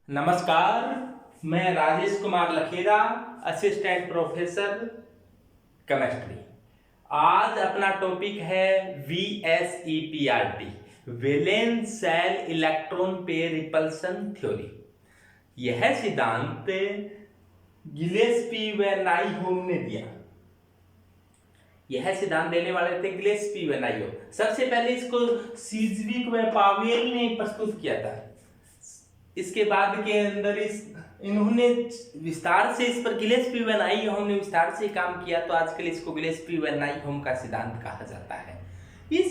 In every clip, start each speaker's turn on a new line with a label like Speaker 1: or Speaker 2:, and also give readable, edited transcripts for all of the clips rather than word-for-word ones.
Speaker 1: नमस्कार। मैं Rajesh Kumar Lakhera, assistant professor chemistry. आज अपना टॉपिक है VSEPRT, valence shell electron pair repulsion theory. यह सिद्धांत गिलेस्पी व नाइहोम ने दिया। यह सिद्धांत देने वाले थे गिलेस्पी व नाइहोम। सबसे पहले इसको सीज्विक व पावेल ने प्रस्तुत किया था। इसके बाद के अंदर इन्होंने विस्तार से इस पर गिलेस्पी व नाइहोम ने विस्तार से काम किया, तो आजकल इसको गिलेस्पी व नाइहोम का सिद्धांत कहा जाता है। यह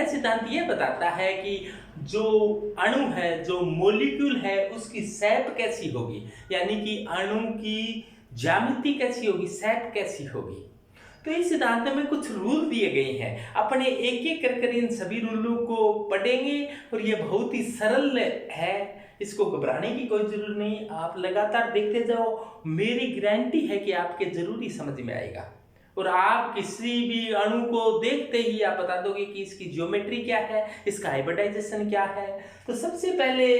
Speaker 1: सिद्धांत यह बताता है कि जो अणु है, जो मॉलिक्यूल है, उसकी शेप कैसी होगी, यानी कि अणु की ज्यामिति कैसी होगी, शेप कैसी होगी। तो इस सिद्धांत में कुछ रूल दिए गए हैं। अपने एक एक कर इन सभी रूलों को पढ़ेंगे और ये बहुत ही सरल है, इसको घबराने की कोई जरूरत नहीं। आप लगातार देखते जाओ, मेरी गारंटी है कि आपके जरूरी समझ में आएगा। और आप किसी भी अणु को देखते ही आप बता दोगे कि इसकी ज्योमेट्री क्या है, इसका हाइब्रिडाइजेशन क्या है। तो सबसे पहले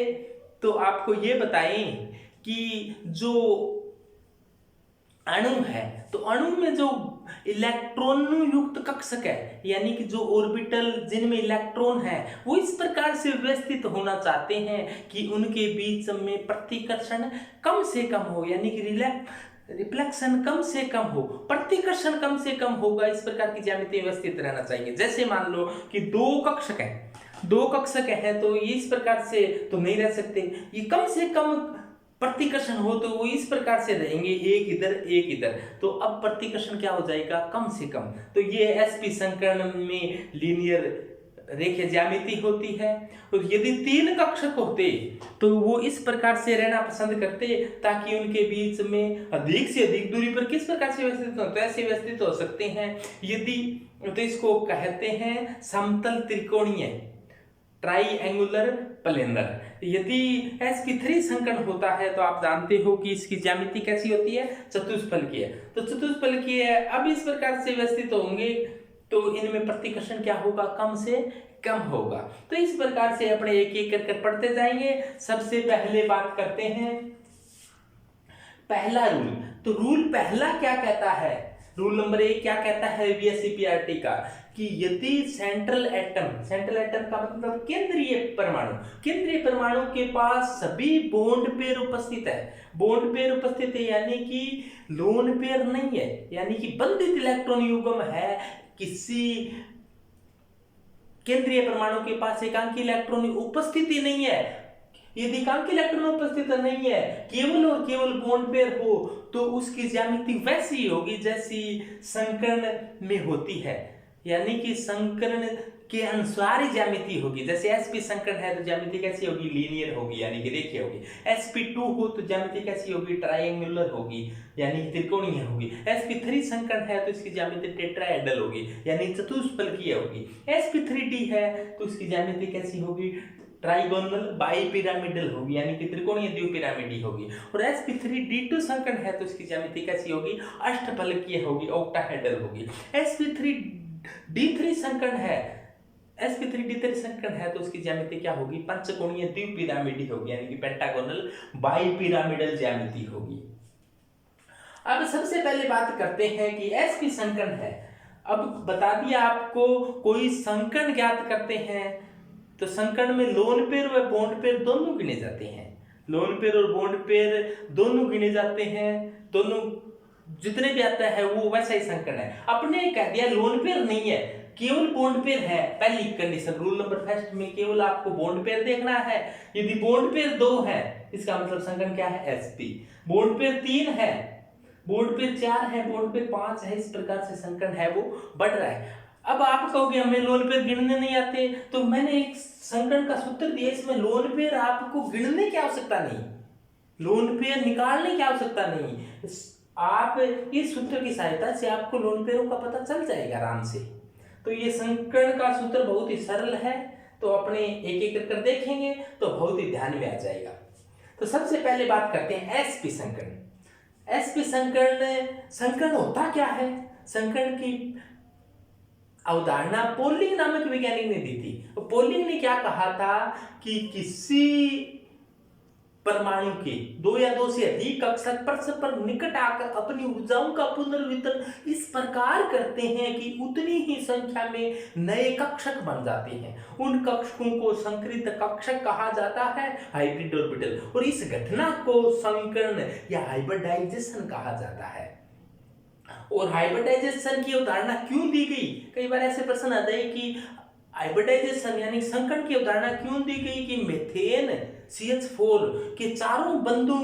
Speaker 1: तो आपको ये बताएं कि जो अणु है, तो अणु में जो इलेक्ट्रॉन युक्त कक्षक है, यानी कि जो ऑर्बिटल जिनमें इलेक्ट्रॉन है, वो इस प्रकार से व्यवस्थित होना चाहते हैं कि उनके बीच में प्रतिकर्षण कम से कम हो, यानी कि रिफ्लेक्शन कम से कम हो, प्रतिकर्षण कम से कम होगा। इस प्रकार की ज्यामिति व्यवस्थित रहना चाहिए। जैसे मान लो कि दो कक्षक हैं, तो ये इस प्रकार से तो नहीं रह सकते। ये कम से कम प्रतिकर्षण हो तो वो इस प्रकार से रहेंगे, एक इधर एक इधर। तो अब प्रतिकर्षण क्या हो जाएगा, कम से कम। तो ये एसपी संकर्ण में लीनियर रेखीय ज्यामिति होती है। और यदि तीन कक्षक होते तो वो इस प्रकार से रहना पसंद करते, ताकि उनके बीच में अधिक से अधिक दूरी पर किस प्रकार से व्यवस्थित हो, तो ऐसे व्यवस्थित हो सकते हैं। यदि तो इसको कहते हैं समतल त्रिकोणीय, ट्राइएंगुलर प्लेनर। यदि sp3 संकर्ण होता है तो आप जानते हो कि इसकी ज्यामिति कैसी होती है, चतुष्फलकीय। तो चतुष्फलकीय अब इस प्रकार से व्यवस्थित होंगे, तो इनमें प्रतिकर्षण क्या होगा, कम से कम होगा। तो इस प्रकार से अपने एक एक करके पढ़ते जाएंगे। सबसे पहले बात करते हैं पहला रूल। तो रूल पहला क्या कहता है, रूल नंबर 1 क्या कहता है VSEPRT का, कि यदि सेंट्रल एटम का मतलब केंद्रीय परमाणु के पास सभी बॉन्ड पेयर उपस्थित है, यानी कि लोन पेयर नहीं है, यानी कि बंधित इलेक्ट्रॉन युग्म है। किसी केंद्रीय परमाणु के पास एकांकी इलेक्ट्रॉन उपस्थिति नहीं है। यदि एकांकी इलेक्ट्रॉन उपस्थित नहीं है, केवल और केवल बॉन्ड पेयर हो, तो उसकी ज्यामिति वैसी होगी जैसी संकर्ण में होती है, यानी कि संकर्ण के अनुसार ही ज्यामिति होगी। जैसे sp संकर्ण है तो ज्यामिति कैसी होगी, लीनियर होगी, यानी कि रेखीय होगी। sp2 हो तो ज्यामिति कैसी होगी, ट्राइएंगुलर होगी, यानी कि त्रिकोणीय होगी। sp3 संकर्ण है तो इसकी ज्यामिति टेट्राहेड्रल होगी, यानी चतुष्फलकीय होगी। sp3d है तो इसकी ज्यामिति कैसी होगी, ट्राइगोनल बाइपिरामिडल होगी, यानी कि त्रिकोणीय द्विपिरामिडी होगी। और sp3d2 संकर्ण है तो इसकी ज्यामिति कैसी होगी, अष्टफलकीय होगी, ऑक्टाहेड्रल होगी। sp3d3 संकर्ण है तो उसकी ज्यामिति क्या होगी, पंचकोणीय द्विपिरामिडी होगी, यानी कि पेंटागोनल बाइपिरामिडल ज्यामिति होगी। अब सबसे पहले बात करते हैं कि sp संकर्ण है। अब बता दिया आपको, कोई संकर्ण ज्ञात करते हैं तो संकर्ण में लोन पेयर व बॉन्ड पेयर दोनों गिने जाते हैं। लोन पेयर और बॉन्ड पेयर दोनों गिने जाते हैं, दोनों जितने भी आता है वो वैसा ही संकर्ण है। अपने कह दिया लोन पेयर नहीं है, केवल बॉन्ड पेयर है। पहली कंडीशन रूल नंबर फर्स्ट में केवल आपको बॉन्ड पेयर देखना है। यदि बॉन्ड पेयर 2 है, इसका मतलब संकर्ण क्या है, sp। बॉन्ड पेयर 3 है, बॉन्ड पेयर 4 है, बॉन्ड पेयर 5 है, इस प्रकार से संकर्ण है वो बढ़ रहा है। अब आप कहोगे हमें लोन पेयर गिनने नहीं आते, तो मैंने एक संकर्ण का सूत्र दिया, इसमें लोन पेयर आपको गिनने की आवश्यकता नहीं, लोन पेयर निकालने की आवश्यकता नहीं। आप इस सूत्र की सहायता से आपको लोन पेयरों का पता चल जाएगा आराम से। तो ये संकर्ण का सूत्र बहुत ही सरल है, तो अपने एक एक कर देखेंगे तो बहुत ही ध्यान में आ जाएगा। तो सबसे पहले बात करते हैं sp संकर्ण। sp संकर्ण होता क्या है, संकर्ण की अवधारणा पोलिंग नामक वैज्ञानिक ने दी थी। पोलिंग ने क्या कहा था कि किसी परमाणु के दो या दो से अधिक कक्षक परस्पर निकट आकर अपनी ऊर्जाओं का पुनर्वितरण इस प्रकार करते हैं कि उतनी ही संख्या में नए कक्षक बन जाते हैं। उन कक्षकों को संकरित कक्षक कहा जाता है, हाइब्रिड ऑर्बिटल, और इस घटना को संकरण या हाइब्रिडाइजेशन कहा जाता है। और हाइब्रिडाइजेशन की अवधारणा क्यों दी गई? कई बार ऐसे प्रश्न आता है कि हाइब्रिडाइजेशन यानी संकरण की अवधारणा क्यों दी गई कि मीथेन CH4 के चारों बंधों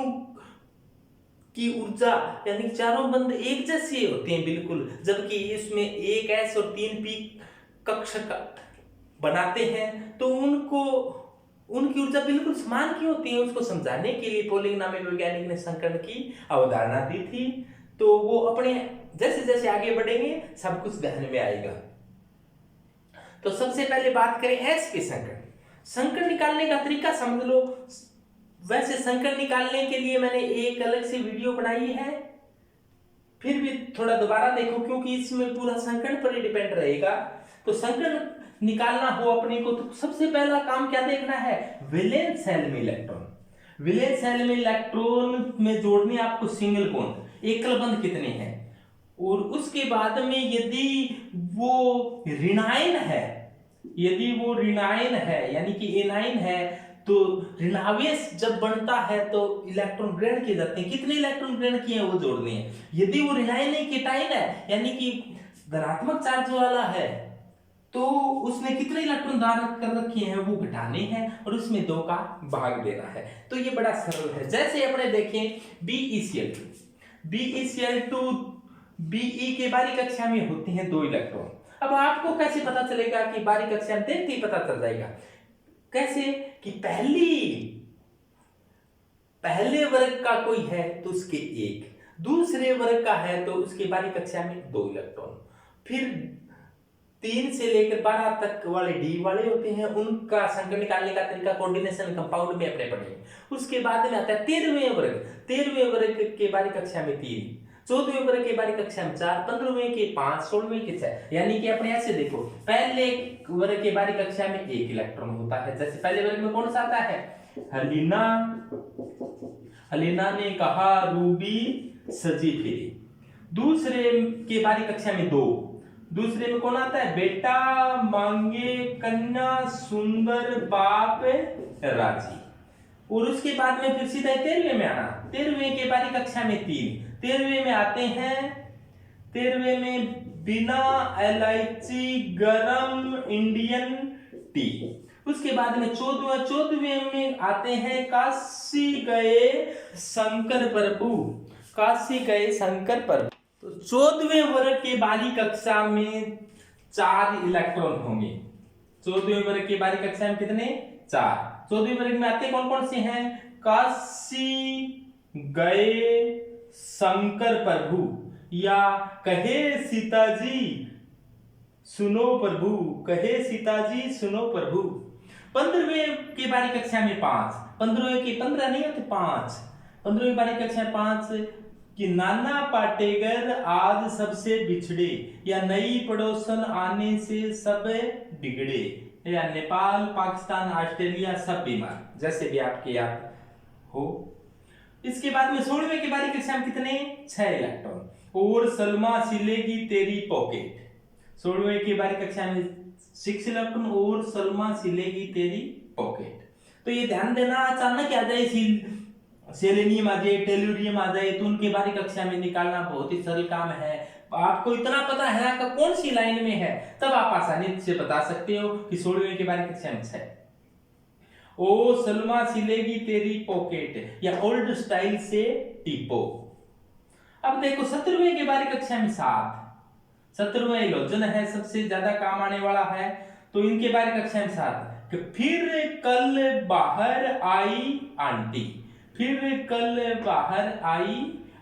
Speaker 1: की ऊर्जा यानी चारों बंध एक जैसे होते हैं बिल्कुल, जबकि इसमें एक S और 3P कक्षक बनाते हैं तो उनकी ऊर्जा बिल्कुल समान क्यों होती है, उसको समझाने के लिए पोलिंग नामक वैज्ञानिक ने संकरण की अवधारणा दी थी। तो वो अपने जैसे जैसे आगे बढ़ेंगे सब कुछ ध्यान में आएगा। तो सबसे पहले बात करें S के संकरण निकालने का तरीका समझ लो। वैसे संकरण निकालने के लिए मैंने एक अलग से वीडियो बनाई है, फिर भी थोड़ा दोबारा देखो क्योंकि इसमें पूरा संकरण पर ही डिपेंड रहेगा। तो संकरण निकालना हो अपने को तो सबसे पहला काम क्या देखना है, वैलेंस शेल में इलेक्ट्रॉन। वैलेंस शेल में इलेक्ट्रॉन में जोड़ने आपको सिंगल बॉन्ड, एकल बंध कितने हैं, और उसके बाद में यदि वो ऋणायन है यानी कि एनायन है तो ऋणावेश जब बनता है तो इलेक्ट्रॉन ग्रहण किए जाते हैं। कितने इलेक्ट्रॉन ग्रहण किए हैं वो जोड़ने हैं। यदि वो ऋणायन नहीं केटायन है यानी कि धनात्मक चार्ज वाला है तो उसने कितने इलेक्ट्रॉन धारण कर रखे हैं वो घटाने हैं और उसमें 2 का भाग देना है। तो ये बड़ा सरल है। जैसे अपने देखें BeCl2 Be के बारी कक्षा में होते हैं 2 इलेक्ट्रॉन। अब आपको कैसे पता चलेगा कि बारी कक्षा में देखते ही पता चल जाएगा। कैसे कि पहले वर्ग का कोई है तो उसके 1, दूसरे वर्ग का है तो उसके बारी कक्षा में 2 इलेक्ट्रॉन। फिर 3 से लेकर 12 तक वाले डी वाले होते हैं, उनका संकरण निकालने का तरीका कोऑर्डिनेशन कंपाउंड में अपने पढ़े। उसके बाद में आता है 13वें वर्ग के बारी कक्षा में 3, 14वें वर्ग के बारी कक्षा में 4, 15वें के 5, 16वें के 6। यानी कि अपने ऐसे देखो, पहले वर्ग के बारी कक्षा में 1 इलेक्ट्रॉन होता है। जैसे पहले वर्ग में कौन सा आता है, हलीना ने कहा रूबी सजी फिरी। दूसरे के बारी कक्षा में 2, दूसरे में कौन आता है, बेटा मांगे कन्या सुंदर बाप राजी। और उसके बाद में फिर सीधा 13वें में आना, 13वें के बारी कक्षा में 3, 13वें में आते हैं, 13वें में बिना इलायची गरम इंडियन टी। उसके बाद में 14वें में आते हैं काशी गए शंकर प्रभु। तो 14वें वर्ग के बारी कक्षा में 4 इलेक्ट्रॉन होंगे। 14वें वर्ग के बारी कक्षा में कितने, 4। 14वें वर्ग में आते कौन कौन से हैं, काशी गए शंकर प्रभु या कहे सीताजी सुनो प्रभु, 15वें की बारी कक्षा में 5, 15वें की 15 नहीं होते 5, 15वें बारी कक्षा में 5 कि नाना पाटेगर आज सबसे बिछड़े या नई पड़ोसन आने से सब बिगड़े या नेपाल पाकिस्तान ऑस्ट्रेलिया सब बीमार, जैसे भी आपके याद हो। इसके बाद में 16वें की बारी कक्षा में कितने, 6 इलेक्ट्रॉन। और सलमा सिलेगी तेरी पॉकेट, 16वें की बारी कक्षा में 6 इलेक्ट्रॉन और सलमा सिलेगी तेरी पॉकेट। तो ये ध्यान देना, अचानक आ जाए सेलेनियम आ जाए, टेलुरियम आ जाए तो उनके बारी कक्षा में निकालना बहुत ही सरल काम है। आपको इतना पता है कि कौन सी लाइन में है तब आप आसानी से बता सकते हो कि 16वें की बारी कक्षा में 6। ओ सलमा सिलेगी तेरी पॉकेट या ओल्ड स्टाइल से टीपो। अब देखो 17वें के बारी कक्षा में 7, 17वां एलोजन है, सबसे ज्यादा काम आने वाला है, तो इनके बारे कक्षा में 7 कि फिर कल बाहर आई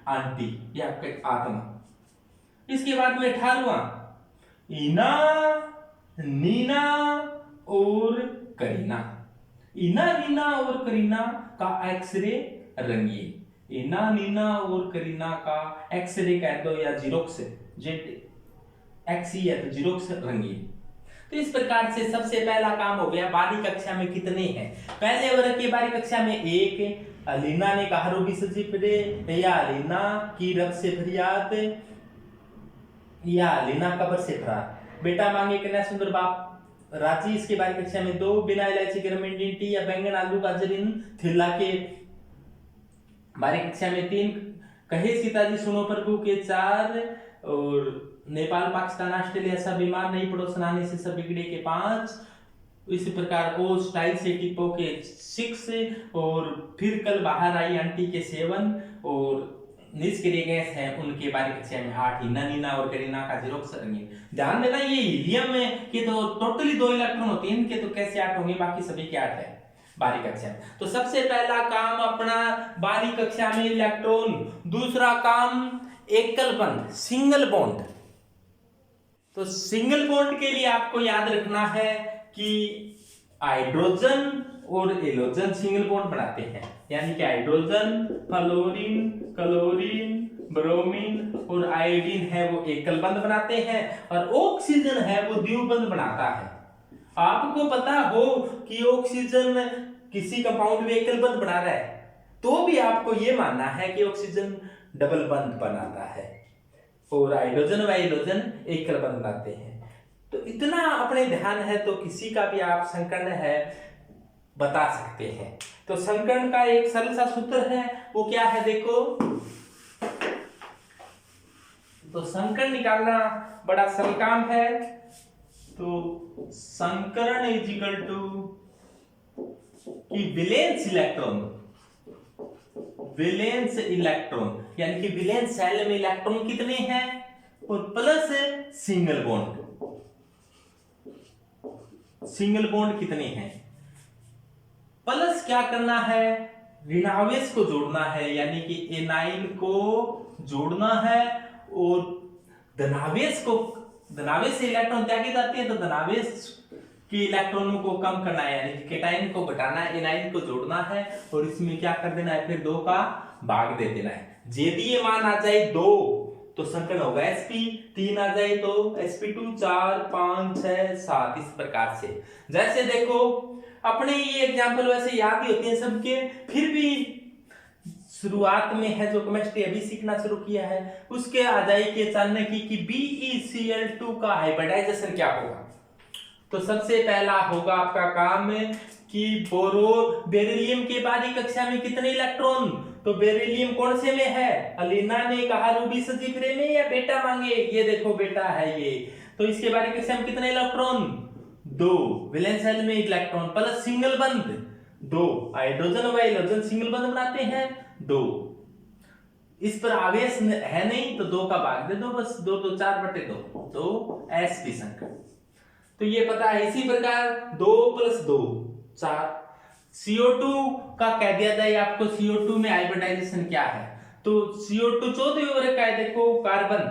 Speaker 1: आंटी, ये आपका आत्मा। इसके बाद में 18वां इना नीना और करीना, इना नीना और करीना का एक्सरे रंगिए, इना नीना और करीना का एक्सरे कह दो या जीरोक्स जेड XE है तो जीरोक्स रंगीन। तो इस प्रकार से सबसे पहला काम हो गया, बारी कक्षा में कितने हैं। पहले वर्ग की बारी कक्षा में एक, अलीना ने कहा रूबी सजी फिरे, या अलीना की रब से फरियाद, या अलीना कब्र से फरार, बेटा मांगे कन्या सुंदर बाप रांची। इसके बारी कक्षा में दो, बिना इलायची गरम इंडियन टी या बैंगन आलू गाजर थिल्ला के बारी कक्षा में तीन, कहे सीताजी सुनो प्रभु के चार, और नेपाल पाकिस्तान ऑस्ट्रेलिया सब बीमार नहीं पड़ोसन आने से सब बिगड़े के पांच। इसी प्रकार ओ स्टाइल से टिप्पो के 6, और फिर कल बाहर आई आंटी के 7, और निष्क्रिय गैस है उनके बारी कक्षा में 8, हिना नीना और करीना का जीरोक्स रंगीन। ध्यान देना ये हीलियम में के तो टोटली 2 इलेक्ट्रॉन होते हैं, इनके तो कैसे 8 होंगे, बाकी सभी के 8 है बारी कक्षा में। तो सबसे पहला काम अपना बारी कक्षा में इलेक्ट्रॉन। दूसरा काम एकल बंध, सिंगल बॉन्ड। तो सिंगल बॉन्ड के लिए आपको याद रखना है कि हाइड्रोजन और एलोजन सिंगल बॉन्ड बनाते हैं, यानी कि हाइड्रोजन फ्लोरीन क्लोरीन ब्रोमीन और आयोडीन है वो एकल बंध बनाते हैं, और ऑक्सीजन है वो द्विबंध बनाता है। आपको पता हो कि ऑक्सीजन किसी कंपाउंड में एकल बंध बना रहा है, तो भी आपको यह मानना है कि ऑक्सीजन डबल बंध बनाता है, और हाइड्रोजन व एलोजन एकल बंध बनाते हैं। तो इतना अपने ध्यान है तो किसी का भी आप संकर्ण है बता सकते हैं। तो संकर्ण का एक सरल सा सूत्र है, वो क्या है देखो। तो संकर्ण निकालना बड़ा सरल काम है। तो संकर्ण इज इक्वल टू कि वैलेंस इलेक्ट्रॉन यानी कि वैलेंस सेल में इलेक्ट्रॉन कितने हैं, और प्लस सिंगल बॉन्ड कितने हैं। प्लस क्या करना है, ऋणावेश को जोड़ना है, यानी कि एनाइन को जोड़ना है, और धनावेश से इलेक्ट्रॉन त्यागे जाते हैं, तो धनावेश कि इलेक्ट्रॉनों को कम करना है, यानी कि केटाइन को घटाना है, एनाइन को जोड़ना है, और इसमें क्या कर देना है, फिर 2 का भाग दे देना है। यदि ये मान आ जाए 2 तो संकर्ण होगा sp, 3 आ जाए तो sp2, 4 5 6 7, इस प्रकार से। जैसे देखो अपने ये एग्जाम्पल वैसे याद ही होते हैं सबके, फिर भी शुरुआत में है जो केमिस्ट्री अभी सीखना शुरू किया है उसके आ जाए कि अचानक कि BeCl2 का हाइब्रिडाइजेशन क्या होगा। तो सबसे पहला होगा आपका काम कि बेरिलियम के बारी कक्षा में कितने इलेक्ट्रॉन, तो बेरिलियम कौन से में है, अलीना ने कहा रूबी सजी फिरे में, या बेटा मांगे, ये देखो बेटा है ये। तो इसके बारी कक्षा में कितने इलेक्ट्रॉन, 2, वैलेंस शेल में इलेक्ट्रॉन प्लस सिंगल बंध 2, हाइड्रोजन व एलोजन सिंगल बंध बनाते हैं 2, इस पर आवेश है नहीं तो 2 का भाग दे दो, बस 2 तो 4/2, तो sp संकरण। तो ये पता है। इसी प्रकार 2 + 2 4, CO2 का कह दिया जाए आपको, CO2 में हाइब्रिडाइजेशन क्या है, तो CO2 चौथे वर्ग का है देखो कार्बन,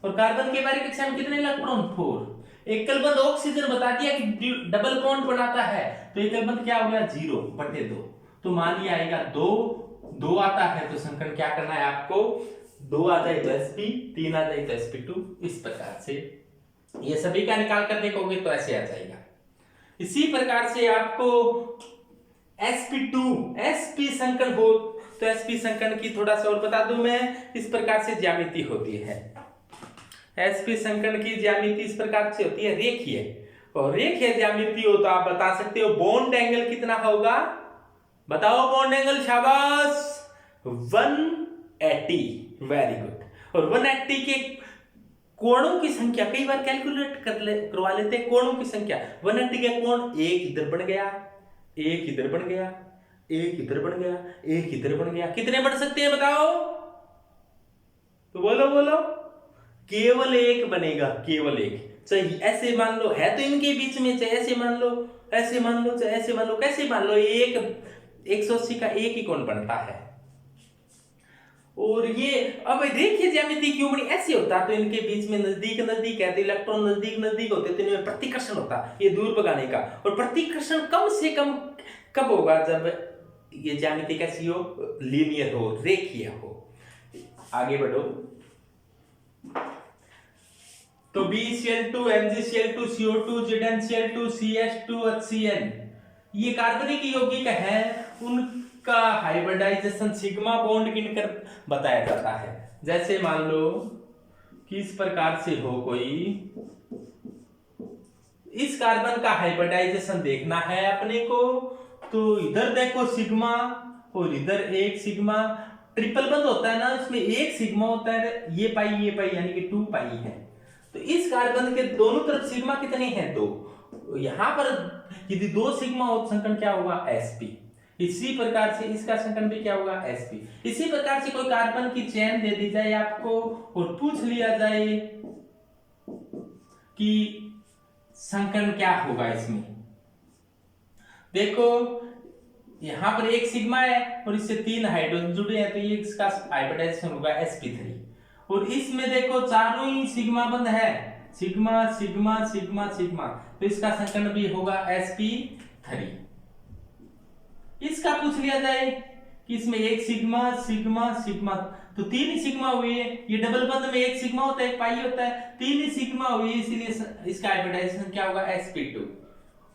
Speaker 1: और कार्बन के बारे कक्षा में कितने इलेक्ट्रॉन 4। एकल बंध ऑक्सीजन बता दिया कि डबल बॉन्ड बनाता है, तो एकल बंध क्या हो गया 0/2, तो मान लिया आएगा 2 आता है, तो संकरण क्या करना है आपको, 2 आ जाए तो sp, 3 आ जाए तो sp2, इस प्रकार से ये सभी का निकाल कर देखोगे तो ऐसे आ जाएगा। इसी प्रकार से आपको sp संकरण हो तो sp संकरण की थोड़ा सा और बता दूं मैं, इस प्रकार से ज्यामिति होती है। sp संकरण की ज्यामिति इस प्रकार से होती है, रेखीय, और रेखीय ज्यामिति हो तो आप बता सकते हो बॉन्ड एंगल कितना होगा, बताओ बॉन्ड एंगल, शाबाश 180, वेरी गुड। और 180 के कोणों की संख्या कई बार कैलकुलेट करवा लेते हैं, कोणों की संख्या 180 के कोण, एक इधर बन गया, एक इधर बन गया, एक इधर बन गया, एक इधर बन गया, कितने बन सकते हैं बताओ, तो बोलो, केवल एक बनेगा, केवल एक। चाहे ऐसे मान लो है तो इनके बीच में, चाहे ऐसे मान लो, ऐसे मान लो, चाहे ऐसे मान लो, कैसे मान लो, एक 180 का एक ही कोण बनता है। और ये अब देखिए ज्यामिति क्यों बनी, ऐसे होता तो इनके बीच में नजदीक है, तो इलेक्ट्रॉन नजदीक होते तो इनमें प्रतिकर्षण होता, ये दूर भगाने का, और प्रतिकर्षण कम से कम कब होगा, जब ये ज्यामिति कैसी हो, लीनियर हो, रेखीय हो। आगे बढ़ो। तो BeCl2, MgCl2, CO2, ZnCl2, CH2, HCl ये कार्बनिक यौगिक है, उनका हाइब्रिडाइजेशन सिग्मा बॉन्ड गिनकर बताया जाता है। जैसे मान लो कि इस प्रकार से हो कोई, इस कार्बन का हाइब्रिडाइजेशन देखना है अपने को, तो इधर देखो सिग्मा और इधर एक सिग्मा, ट्रिपल बंद होता है ना, इसमें एक सिग्मा होता है, ये पाई यानी कि 2 पाई है। तो इस कार्बन के दोनों तरफ सिग्मा कितने हैं? 2। यहां पर यदि 2 सिग्मा हो तो संकरण क्या होगा? sp। इसी प्रकार से इसका संकरण भी क्या होगा? sp। इसी प्रकार से कोई कार्बन की चेन दे दी जाए आपको और पूछ लिया जाए कि संकरण क्या होगा इसमें, देखो यहां पर एक सिग्मा है और इससे 3 हाइड्रोजन जुड़े हैं, तो ये इसका हाइब्रिडाइजेशन होगा sp3। और इसमें देखो चारों ही सिग्मा बंद है, सिग्मा सिग्मा सिग्मा सिग्मा, तो इसका संकरण भी होगा sp3। इसका पूछ लिया जाए कि इसमें एक सिग्मा सिग्मा सिग्मा, तो 3 ही सिग्मा हुए, ये डबल बंद में एक सिग्मा होता है, एक पाई होता है, 3 ही सिग्मा हुई, इसलिए इसका हाइब्रिडाइजेशन क्या होगा? sp2।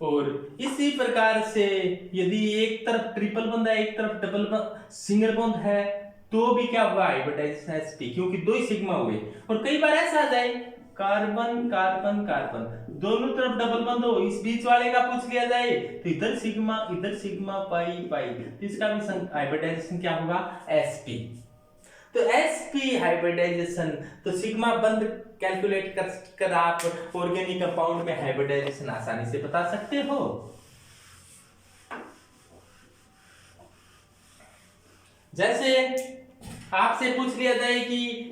Speaker 1: और इसी प्रकार से यदि एक तरफ ट्रिपल बंद है, एक तरफ डबल बंद सिंगल बंद है, तो भी क्या होगा? हाइब्रिडाइजेशन sp, क्योंकि 2 ही सिग्मा हुए। और कई बार ऐसा आ जाए कार्बन कार्बन कार्बन दोनों तरफ डबल बंद हो, इस बीच वाले का पूछ लिया जाए तो इधर सिग्मा पाई पाई, तो इसका भी हाइब्रिडाइजेशन क्या होगा? sp। तो sp हाइब्रिडाइजेशन, तो सिग्मा बंद कैलकुलेट कर आप ऑर्गेनिक कंपाउंड में हाइब्रिडाइजेशन आसानी से बता सकते हो। जैसे आपसे पूछ लिया जाए कि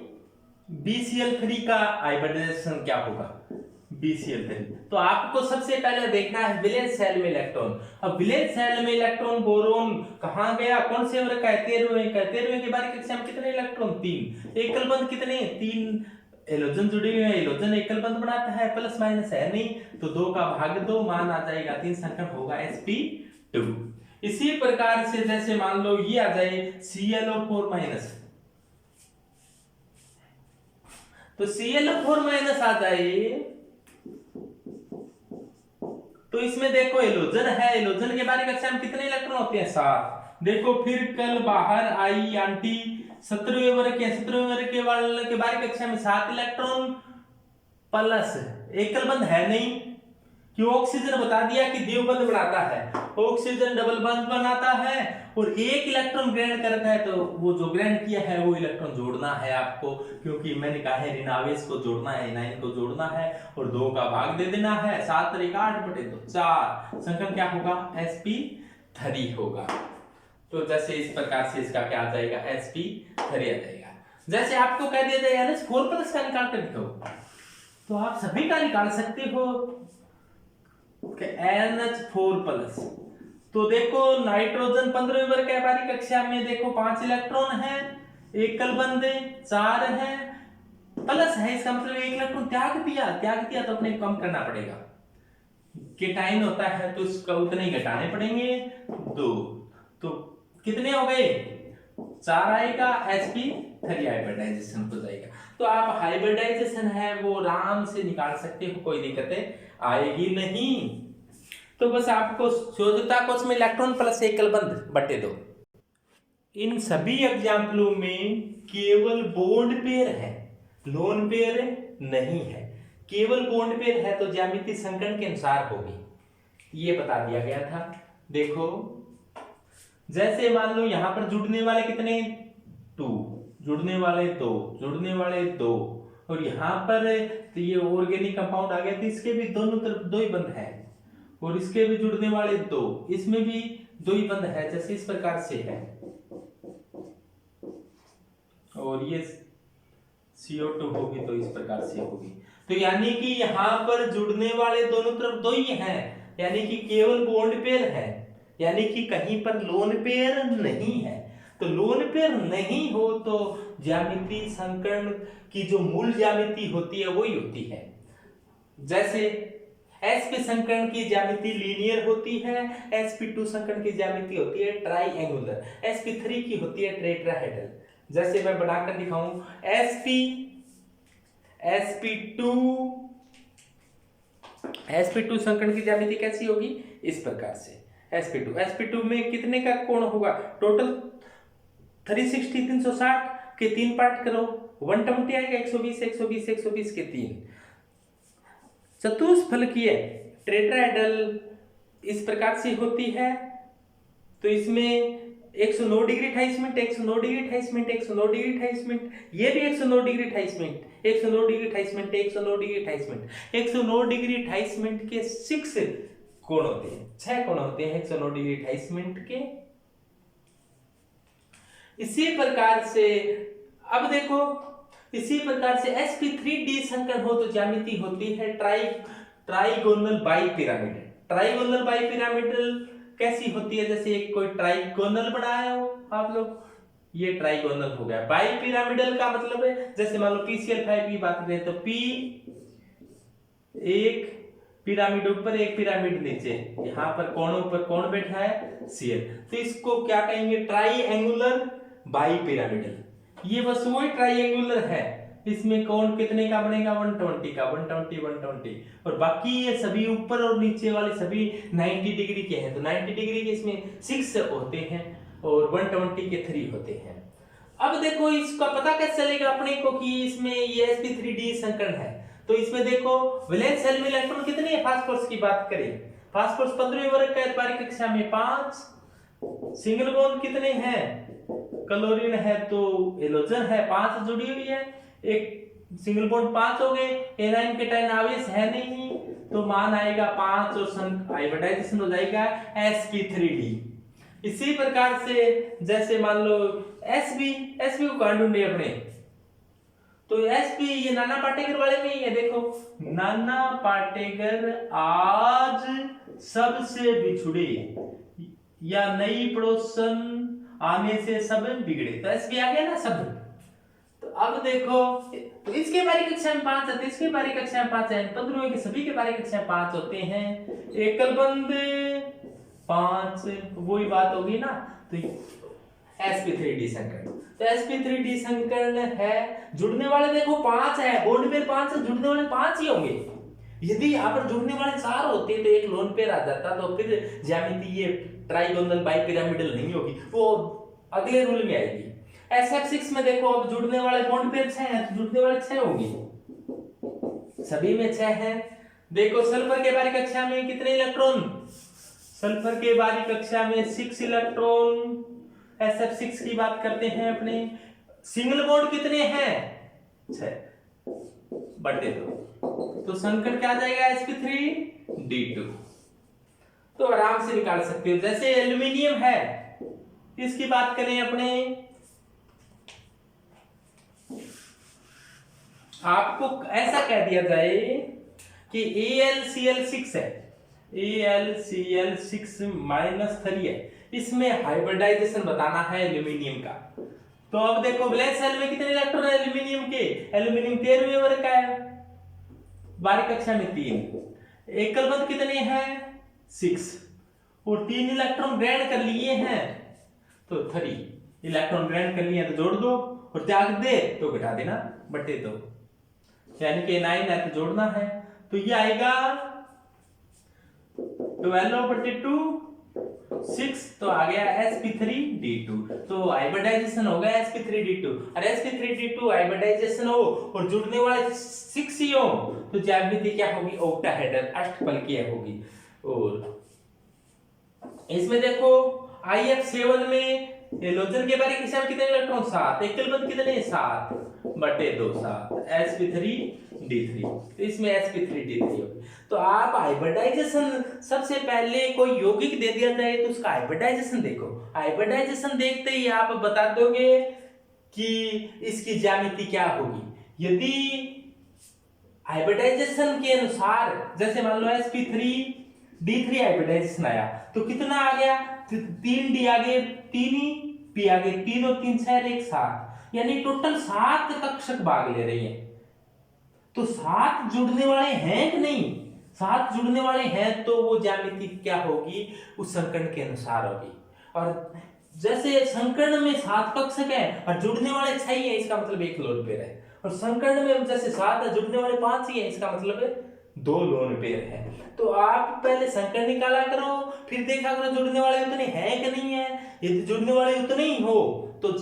Speaker 1: BCl3 का हाइब्रिडाइजेशन क्या होगा? BCl3, तो आपको सबसे पहले देखना है वैलेंस शेल में इलेक्ट्रॉन। अब वैलेंस शेल में इलेक्ट्रॉन बोरोन कहां गया? कौन से वर्ग का है? 13वें के बारीक कक्षा में कितने इलेक्ट्रॉन? 3। एकल बंध कितने? 3 हेलोजन जुड़े हुए हैं, हेलोजन एकल बंध बनाता है, प्लस माइनस है नहीं, तो 2 का भाग 2 मान आ जाएगा, 3 संकरण होगा sp2। इसी प्रकार से जैसे मान लो ये आ जाए ClO4-, तो ClO4- आ जाए, तो इसमें देखो हेलोजन है, हेलोजन के बारीक कक्षा में कितने इलेक्ट्रॉन होते हैं? 7। देखो फिर कल बाहर आई आंटी 17वें वर्ग के वाले के बारीक कक्षा में 7 इलेक्ट्रॉन प्लस एकल बंध है नहीं, कि ऑक्सीजन बता दिया कि द्विबंध बनाता है, ऑक्सीजन डबल बंध बनाता है और एक इलेक्ट्रॉन ग्रहण करता है, तो वो जो ग्रहण किया है वो इलेक्ट्रॉन जोड़ना है आपको, क्योंकि मैंने कहा है ऋण आवेश को जोड़ना है, एनायन को जोड़ना है और 2 का भाग दे देना है, 7 × 8/2 4, संकरण क्या होगा? sp3 होगा। तो जैसे इस प्रकार से इसका क्या आ जाएगा? sp3 आ जाएगा। जैसे आपको कह दिया जाए NH4+ का निकाल कर दिखाओ, तो आप सभी का निकाल सकते हो NH4+। तो देखो नाइट्रोजन 15वें वर्ग के बारीक कक्षा में देखो 5 इलेक्ट्रॉन है, एकल बंध 4 है, प्लस है, इसका मतलब 1 इलेक्ट्रॉन त्याग दिया, तो अपने कम करना पड़ेगा, केटाइन होता है तो इसका उतने ही घटाने पड़ेंगे 2, तो कितने हो गए? 4 आएगा, sp3 हाइब्रिडाइजेशन हो जाएगा। तो आप हाइब्रिडाइजेशन है वो आराम से निकाल सकते हो, कोई दिक्कत आएगी नहीं। तो बस आपको शोधता कोश में इलेक्ट्रॉन प्लस एकल बंध बटे 2। इन सभी एग्जाम्पलों में केवल बॉन्ड पेयर है, लोन पेयर नहीं है, केवल बॉन्ड पेयर है, तो ज्यामिति संकरण के अनुसार होगी, ये बता दिया गया था। देखो जैसे मान लो यहां पर जुड़ने वाले कितने? 2, जुड़ने वाले 2, जुड़ने वाले 2, और यहां पर तो ये ऑर्गेनिक कंपाउंड आ गया, तो इसके भी दोनों तरफ 2 ही बंध है, और इसके भी जुड़ने वाले 2, इसमें भी 2 ही बंध है, जैसे इस प्रकार से है, और ये CO2 होगी तो इस प्रकार से होगी। तो यानी कि यहां पर जुड़ने वाले दोनों तरफ 2 ही हैं, यानी कि केवल बॉन्ड पेयर है, यानी कि कहीं पर लोन पेयर नहीं है। तो लोन पेयर नहीं हो तो ज्यामिति संकरण की जो मूल ज्यामिति होती है वही होती है। जैसे sp संकरण की ज्यामिति लीनियर होती है, sp2 संकरण की ज्यामिति होती है ट्राइएंगुलर, sp3 की होती है टेट्राहेड्रल। जैसे मैं बनाकर दिखाऊं, sp2 संकर्ण की ज्यामिति कैसी होगी? इस प्रकार से sp2 में कितने का कोण होगा? टोटल 360 360 के 3 पार्ट करो, 120 आएगा, 120 120 120 के 3। चतुष्फलकीय टेट्राहेड्रल इस प्रकार से होती है। तो इसमें 109 degree 28 minute, 109 degree 28 minute, 109 degree 28 minute, ये भी 109 degree 28 minute, 109 degree 28 minute, 109 degree 28 minute, 109 degree 28 minute के 6 कोण होते हैं, 6 कोण होते हैं 109 डिग्री 28 मिनट के। इसी प्रकार से अब देखो, इसी प्रकार से sp3d संकर्ण हो तो ज्यामिति होती है ट्राइगोनल बाइपिरामिड। ट्राइगोनल बाइपिरामिडल कैसी होती है? जैसे एक कोई ट्राइगोनल बनाया हो आप लोग, ये ट्राइगोनल हो गया। बाइपिरामिडल का मतलब है, जैसे मान लो PCl5 की बात करें तो P एक पिरामिड ऊपर एक पिरामिड नीचे, यहाँ पर कोणों पर कौन बैठा है? Cl। तो इसको क्या कहेंगे? Triangular bipyramidal. ये बस वही ट्राइएंगुलर है, इसमें कोण कितने का बनेगा? 120 का, 120 और बाकी ये सभी ऊपर और नीचे वाले सभी 90 डिग्री के हैं। तो 90 डिग्री के इसमें 6 होते हैं और 120 के 3 होते हैं। अब देखो इसका पता कैसे चलेगा अपने को कि इसमें ये sp3d संकर्ण है? तो इसमें देखो वैलेंस शेल में इलेक्ट्रॉन कितने हैं? फास्फोरस की बात करें, फास्फोरस 15वें वर्ग का बारीक कक्षा में 5, सिंगल बॉन्ड कितने हैं? क्लोरीन है तो हेलोजन है, 5 जुड़ी हुई है, एक सिंगल बॉन्ड 5 हो गए, एनाइन केटाइन आवेश है नहीं तो मान आएगा 5 और हाइब्रिडाइजेशन हो जाएगा sp3d। इसी प्रकार से जैसे मान लो sp को कहां ढूंढे अपने? तो sp ये नाना पाटेकर वाले में ही है। देखो नाना पाटेकर आज सबसे बिछुड़े या नई पड़ोसन आने से सब बिगड़े, तो sp आ गया ना सब। तो अब देखो, तो इसके बारीक कक्षा में 5 है, तो इसके बारीक कक्षा में 5 है, 15वें के सभी के बारीक कक्षा में 5 होते हैं, एकल बंद 5, वही बात होगी ना। तो sp3d संकर्ण, तो sp3d संकर्ण है। जुड़ने वाले देखो 5 है, बॉन्ड पेयर 5 है, जुड़ने वाले 5 ही होंगे। यदि यहाँ पर जुड़ने वाले 4 होते तो एक लोन पेयर आ जाता, तो फिर ज्यामिति ये ट्राइगोनल बाइपिरामिडल नहीं होगी, वो अगले रूल में आएगी। SF6 में देखो अब जुड़ने वाले बॉन्ड पेयर 6 हैं, तो जुड़ने वाले 6 होंगे, सभी में 6 हैं। देखो सल्फर के बारीक कक्षा में कितने इलेक्ट्रॉन? सल्फर के बारीक कक्षा में 6 इलेक्ट्रॉन। SF6 की बात करते हैं अपने, सिंगल बॉन्ड कितने हैं? 6 बटे 2, तो संकर्ण क्या आ जाएगा? sp3d2। तो आराम से निकाल सकते हो। जैसे एल्यूमिनियम है, इसकी बात करें अपने, आपको ऐसा कह दिया जाए कि AlCl6 है, AlCl6 -3 है, इसमें हाइब्रिडाइजेशन बताना है एल्यूमिनियम का। तो अब देखो वैलेंस शेल में कितने इलेक्ट्रॉन है एल्यूमिनियम के? एल्यूमिनियम 13वें वर्ग का है, बारीक कक्षा में 3, एकल बंध कितने हैं? 6 और 3 इलेक्ट्रॉन ग्रहण कर लिए हैं, तो 3 इलेक्ट्रॉन ग्रहण कर लिए तो जोड़ दो, और त्याग दे तो घटा देना बटे 2, यानी कि 9 है तो जोड़ना है, तो ये आएगा 12/2 6, तो आ गया sp3d2। तो हाइब्रिडाइजेशन हो गया sp3d2, और sp3d2 हाइब्रिडाइजेशन हो और जुड़ने वाले 6 ही हो तो ज्यामिति क्या होगी? ऑक्टाहेड्रल अष्टफलकीय होगी। और इसमें देखो IF7 में हेलोजन के बारे में कितने इलेक्ट्रॉन? 7, एकल बंध कितने? 7 बटे 2 7, sp3d3, तो इसमें sp3d3 होगी। तो आप हाइब्रिडाइजेशन सबसे पहले कोई यौगिक दे दिया जाए तो उसका हाइब्रिडाइजेशन देखो, हाइब्रिडाइजेशन देखते ही आप बता दोगे कि इसकी ज्यामिति क्या होगी। यदि हाइब्रिडाइजेशन के अनुसार, जैसे मान लो sp3d3 हाइब्रिडाइजेशन आया तो कितना आ गया? 3d आ गए, 3 ही p आ गए, 3 और 3 6 1 7, यानी टोटल 7 कक्षक भाग ले रही है। तो 7 जुड़ने वाले हैं कि नहीं? 7 जुड़ने वाले हैं तो वो ज्यामिति क्या होगी? उस संकर्ण के अनुसार होगी। और जैसे संकर्ण में 7 कक्षक है और जुड़ने वाले 6 ही है, इसका मतलब एक लोन पेयर है, और संकर्ण में जैसे 7 है, जुड़ने वाले 5 ही है, इसका मतलब है 2 लोन पेयर है। तो आप पहले संकर्ण निकाला करो, फिर देखा करो जुड़ने वाले उतने हैं कि नहीं है। यदि जुड़ने वाले उतने ही हो तो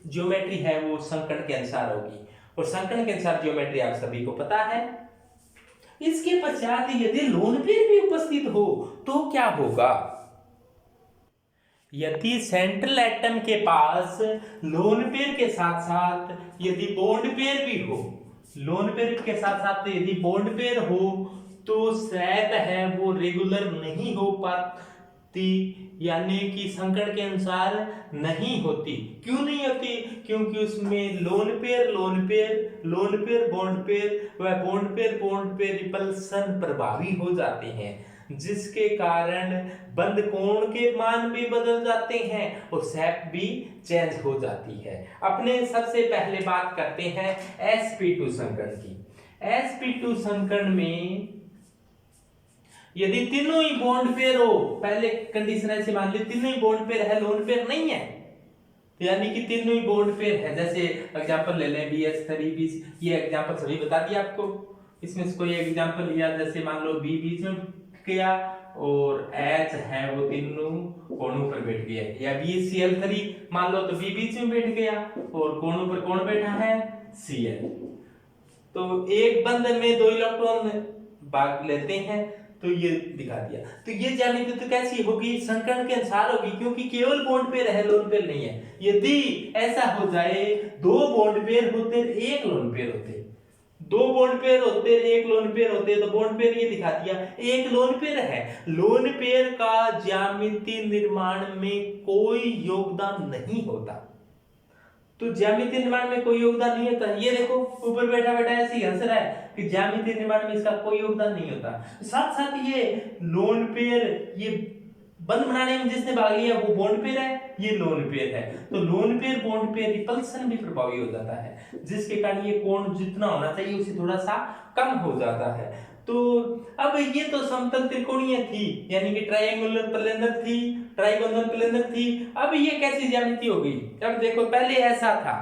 Speaker 1: ज्योमेट्री है वो संकर्ण के अनुसार होगी, और संकर्ण के अनुसार ज्योमेट्री आप सभी को पता है। इसके पश्चात यदि लोन पेयर भी उपस्थित हो तो क्या होगा? यदि सेंट्रल एटम के पास लोन पेयर के साथ साथ यदि बॉन्ड पेयर भी हो, लोन पेयर के साथ साथ यदि बॉन्ड पेयर हो तो शायद है वो रेगुलर नहीं हो पाती, यानी कि संकर्ण के अनुसार नहीं होती। क्यों नहीं होती? क्योंकि उसमें lone pair lone pair lone pair bond pair व बॉन्ड पेयर रिपल्सन प्रभावी हो जाते हैं, जिसके कारण बंद कोण के मान भी बदल जाते हैं और शेप भी चेंज हो जाती है। अपने सबसे पहले बात करते हैं sp2 संकर्ण की। sp2 संकर्ण में यदि तीनों ही बॉन्ड पेयर हो, पहले कंडीशन ऐसे मान ली तीनों ही बॉन्ड पेयर है, लोन पेयर नहीं है, तो यानी कि तीनों ही बॉन्ड पेयर है। जैसे एग्जांपल ले लें BH3 ये एग्जांपल सभी बता दिया आपको। इसमें से कोई एग्जांपल लिया, जैसे मान लो B बीच में गया और H है वो तीनों कोणों पर बैठ गया, या BCl3 मान लो तो B बीच में बैठ गया और कोणों पर कौन बैठा है? Cl। तो एक बंध में 2 इलेक्ट्रॉन भाग लेते हैं, तो ये दिखा दिया। तो ये ज्यामिति तो कैसी होगी? संकर्ण के अनुसार होगी, क्योंकि केवल बॉन्ड पेयर है, लोन पेयर नहीं है। यदि ऐसा हो जाए 2 बॉन्ड पेयर होते 1 लोन पेयर होते, 2 बॉन्ड पेयर होते 1 लोन पेयर होते, तो बॉन्ड पेयर ये दिखा दिया 1 लोन पेयर है। लोन पेयर का ज्यामिति निर्माण में कोई योगदान नहीं होता। तो ज्यामिति निर्माण में कोई योगदान नहीं होता। ये देखो ऊपर बैठा बैठा ऐसे ही हंस रहा है कि ज्यामिति निर्माण में इसका कोई योगदान नहीं होता। साथ साथ ये लोन पेयर, ये बंध बनाने में जिसने भाग लिया वो बॉन्ड पेयर है, ये लोन पेयर है। तो lone pair bond pair repulsion भी प्रभावी हो जाता है, जिसके कारण ये कोण जितना होना चाहिए उससे थोड़ा सा कम हो जाता है। तो अब ये तो समतल त्रिकोणीय थी, यानी कि ट्रायंगुलर प्लेनर थी, ट्राइगोनल प्लेनर थी। अब ये कैसी ज्यामिति होगी? अब देखो पहले ऐसा था,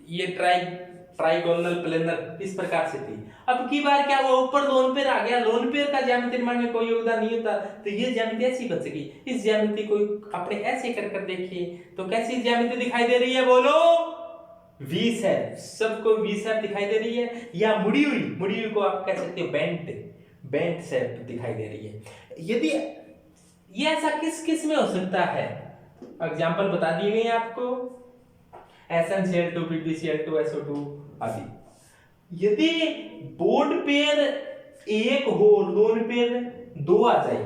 Speaker 1: ये ट्राइगोनल प्लेनर इस प्रकार से थी। अब की बार क्या हुआ? ऊपर लोन पेयर आ गया, लोन पेयर का ज्यामिति निर्माण में कोई योगदान नहीं होता, तो ये ज्यामिति ऐसी बन सकी। इस ज्यामिति को अपने ऐसे कर देखिए तो कैसी ज्यामिति दिखाई दे रही है? बोलो। वी शेप, सबको वी शेप दिखाई दे रही है, या मुड़ी हुई को आप कह सकते हो बेंट शेप दिखाई दे रही है। यदि ये ऐसा किस किस में हो सकता है? एग्जांपल बता दिए गए आपको, SnCl2 PbCl2 SO2 आदि। यदि बॉन्ड पेयर 1 हो, लोन पेयर 2 आ जाए,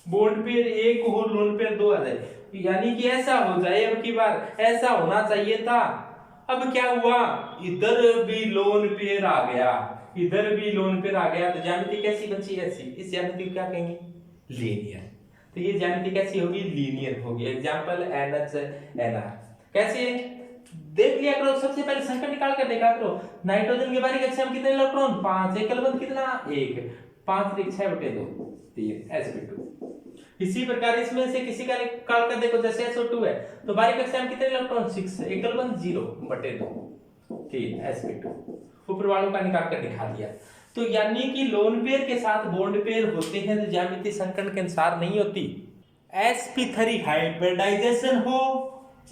Speaker 1: बॉन्ड पेयर 1 हो, लोन पेयर 2 आ जाए, यानी कि ऐसा हो जाए। अब की बार ऐसा होना चाहिए था। अब क्या हुआ? इधर भी लोन पेयर आ गया, इधर भी लोन पेयर आ गया, तो ज्यामिति कैसी बची? ऐसी। इस ज्यामिति को क्या कहेंगे? लीनियर। तो ये ज्यामिति कैसी होगी? लीनियर होगी। Example NH NR। कैसे? देख लिया करो, सबसे पहले संकट निकाल कर देखा करो। नाइट्रोजन के बारीक कक्षा में कितने इलेक्ट्रॉन? 5। एकलबंध कितना? 1। 5 × 6/2 3 sp2। इसी प्रकार इसमें से किसी का निकाल कर देखो, जैसे SO2 है तो बारीक कक्षा में कितने इलेक्ट्रॉन? 6। एकलबंध 0/2 3 sp2। ऊपर वालों का निकाल कर दिखा दिया। तो यानी कि लोन पेयर के साथ बॉन्ड पेयर होते हैं तो ज्यामिति संकर्ण के अनुसार नहीं होती। sp3 हाइब्रिडाइजेशन हो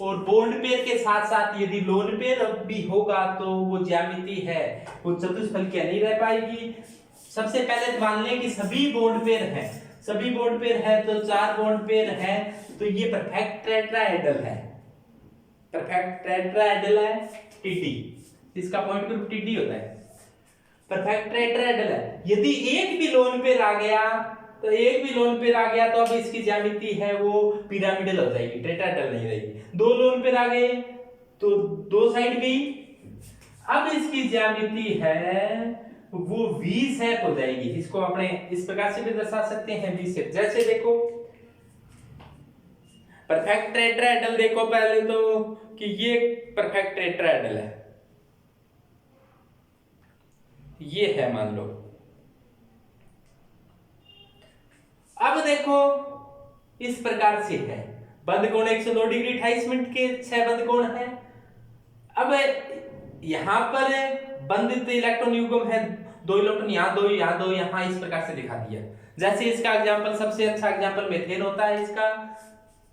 Speaker 1: और बॉन्ड पेयर के साथ साथ यदि लोन पेयर भी होगा तो वो ज्यामिति है वो चतुष्फलकीय नहीं रह पाएगी। सबसे पहले मान लें कि सभी बॉन्ड पेयर हैं, सभी बॉन्ड पेयर है तो 4 बॉन्ड पेयर है, तो ये परफेक्ट टेट्राहेड्रल है, परफेक्ट टेट्राहेड्रल है TT, इसका पॉइंट ग्रुप TT होता है, परफेक्ट टेट्राहेड्रल है। यदि एक भी लोन पेयर आ गया तो अब इसकी ज्यामिति है वो पिरामिडल हो जाएगी, टेट्राहेड्रल नहीं रहेगी। 2 लोन पेयर आ गए तो 2 साइड गई, अब इसकी ज्यामिति है वो वी शेप हो जाएगी। इसको अपने इस प्रकार से भी दर्शा सकते हैं, वी शेप। जैसे देखो परफेक्ट टेट्राहेड्रल, देखो पहले तो कि ये परफेक्ट टेट्राहेड्रल है, ये है मान लो। अब देखो इस प्रकार से है, बंद कोण 109 डिग्री 28 मिनट के 6 बंद कोण है। अब यहां पर बंधित इलेक्ट्रॉन युग्म है, 2 इलेक्ट्रॉन यहाँ 2 यहाँ 2 यहाँ, इस प्रकार से दिखा दिया। जैसे इसका एग्जांपल, सबसे अच्छा एग्जांपल मेथेन होता है। इसका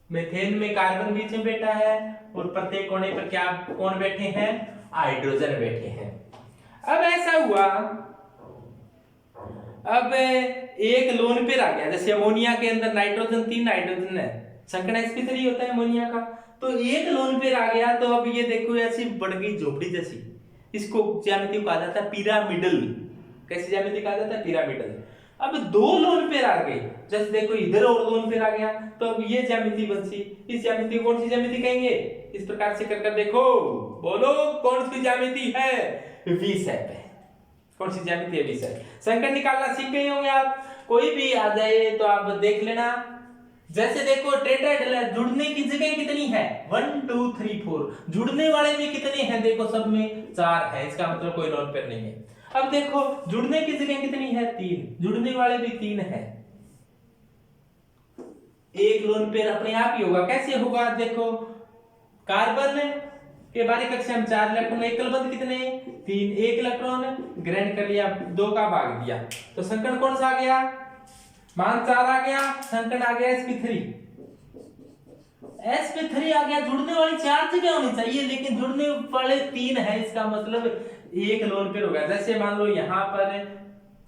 Speaker 1: मेथेन में कार्बन बीच में बैठा है और प्रत्येक कोने पर क्या कौन बैठे हैं, हाइड्रोजन बैठे हैं। अब ऐसा हुआ, अब एक लोन पेयर आ गया, जैसे अमोनिया के अंदर नाइट्रोजन 3 हाइड्रोजन है, संकरण sp3 होता है अमोनिया का, तो एक लोन पेयर आ गया। तो अब ये देखो ऐसी बढ़ गई झोपड़ी जैसी, इसको ज्यामिति कहा जाता है पिरामिडल। कैसी ज्यामिति कहा जाता है, पिरामिडल। अब 2 लोन पेयर आ गए, जैसे देखो इधर और लोन पेयर आ गया, तो अब ये ज्यामिति बनती, इस ज्यामिति को कौन सी ज्यामिति कहेंगे, इस प्रकार से कर देखो, बोलो कौन सी ज्यामिति है, वी शेप है। कौन सी ज्यामिति है, वी शेप। संकट निकालना सीख गए होंगे आप, कोई भी आ जाए तो आप देख लेना। जैसे देखो टेट्राहेड्रल जुड़ने की जगह कितनी है, 1 2 3 4, जुड़ने वाले में कितने हैं, देखो सब में 4 है, इसका मतलब कोई लोन पेयर नहीं है। अब देखो जुड़ने की जगह कितनी है, 3, जुड़ने वाले भी 3 है, एक लोन पेयर अपने आप ही होगा। कैसे होगा, देखो कार्बन के बारीक कक्षा में 4 इलेक्ट्रॉन, एकल बंध कितने 3, 1 इलेक्ट्रॉन ग्रहण कर लिया, 2 का भाग दिया, तो संकरण कौन सा आ गया, मान 4 आ गया, संकरण आ गया sp3 आ गया। जुड़ने वाली 4 जगह होनी चाहिए, लेकिन जुड़ने वाले 3 है, इसका मतलब एक लोन पेयर होगा। जैसे मान लो यहाँ पर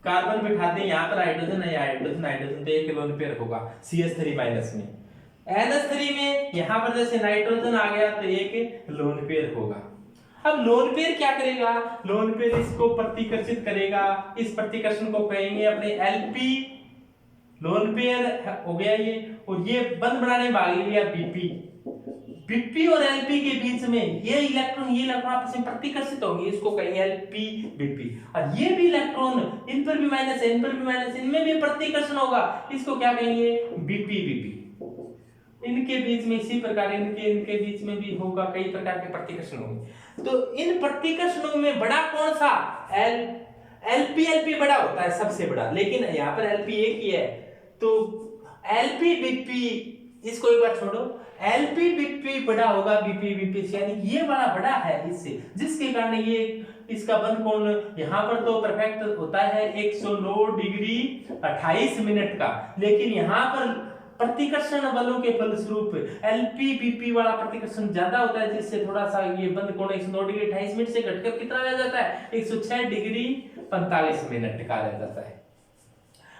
Speaker 1: कार्बन बिठाते हैं, यहाँ पर हाइड्रोजन है, हाइड्रोजन हाइड्रोजन, तो एक लोन पेयर होगा CH3 माइनस में। NH3 में यहाँ पर जैसे नाइट्रोजन आ गया तो एक लोन पेयर होगा। अब लोन पेयर क्या करेगा, लोन पेयर इसको प्रतिकर्षित करेगा, इस प्रतिकर्षण को कहेंगे अपने LP, लोन पेयर हो गया ये, और ये बंद बनाने में भाग लिया BP और LP के बीच में ये इलेक्ट्रॉन आपस में प्रतिकर्षित होंगे, इसको कहेंगे LP BP। और ये भी इलेक्ट्रॉन इन पर भी माइनस है, इन पर भी माइनस, इनमें भी प्रतिकर्षण होगा, इसको क्या कहेंगे, BP। इनके बीच में इसी प्रकार इनके बीच में भी होगा, कई प्रकार के प्रतिकर्षण होंगे। तो इन प्रतिकर्षणों में बड़ा कौन सा, LP बड़ा होता है, सबसे बड़ा, लेकिन यहाँ पर LP एक ही है, तो LP BP, इसको एक बार छोड़ो, LP BP बड़ा होगा BP से, यानी ये वाला बड़ा है इससे, जिसके कारण ये इसका बंध कोण यहाँ पर तो परफेक्ट होता है 109 डिग्री 28 मिनट का, लेकिन यहाँ पर प्रतिकर्षण बलों के फलस्वरूप LP BP वाला प्रतिकर्षण ज्यादा होता है, जिससे थोड़ा सा ये बंध कोण 109 डिग्री 28 मिनट से घटकर कितना रह जाता है, 106 डिग्री 45 मिनट का रह जाता है।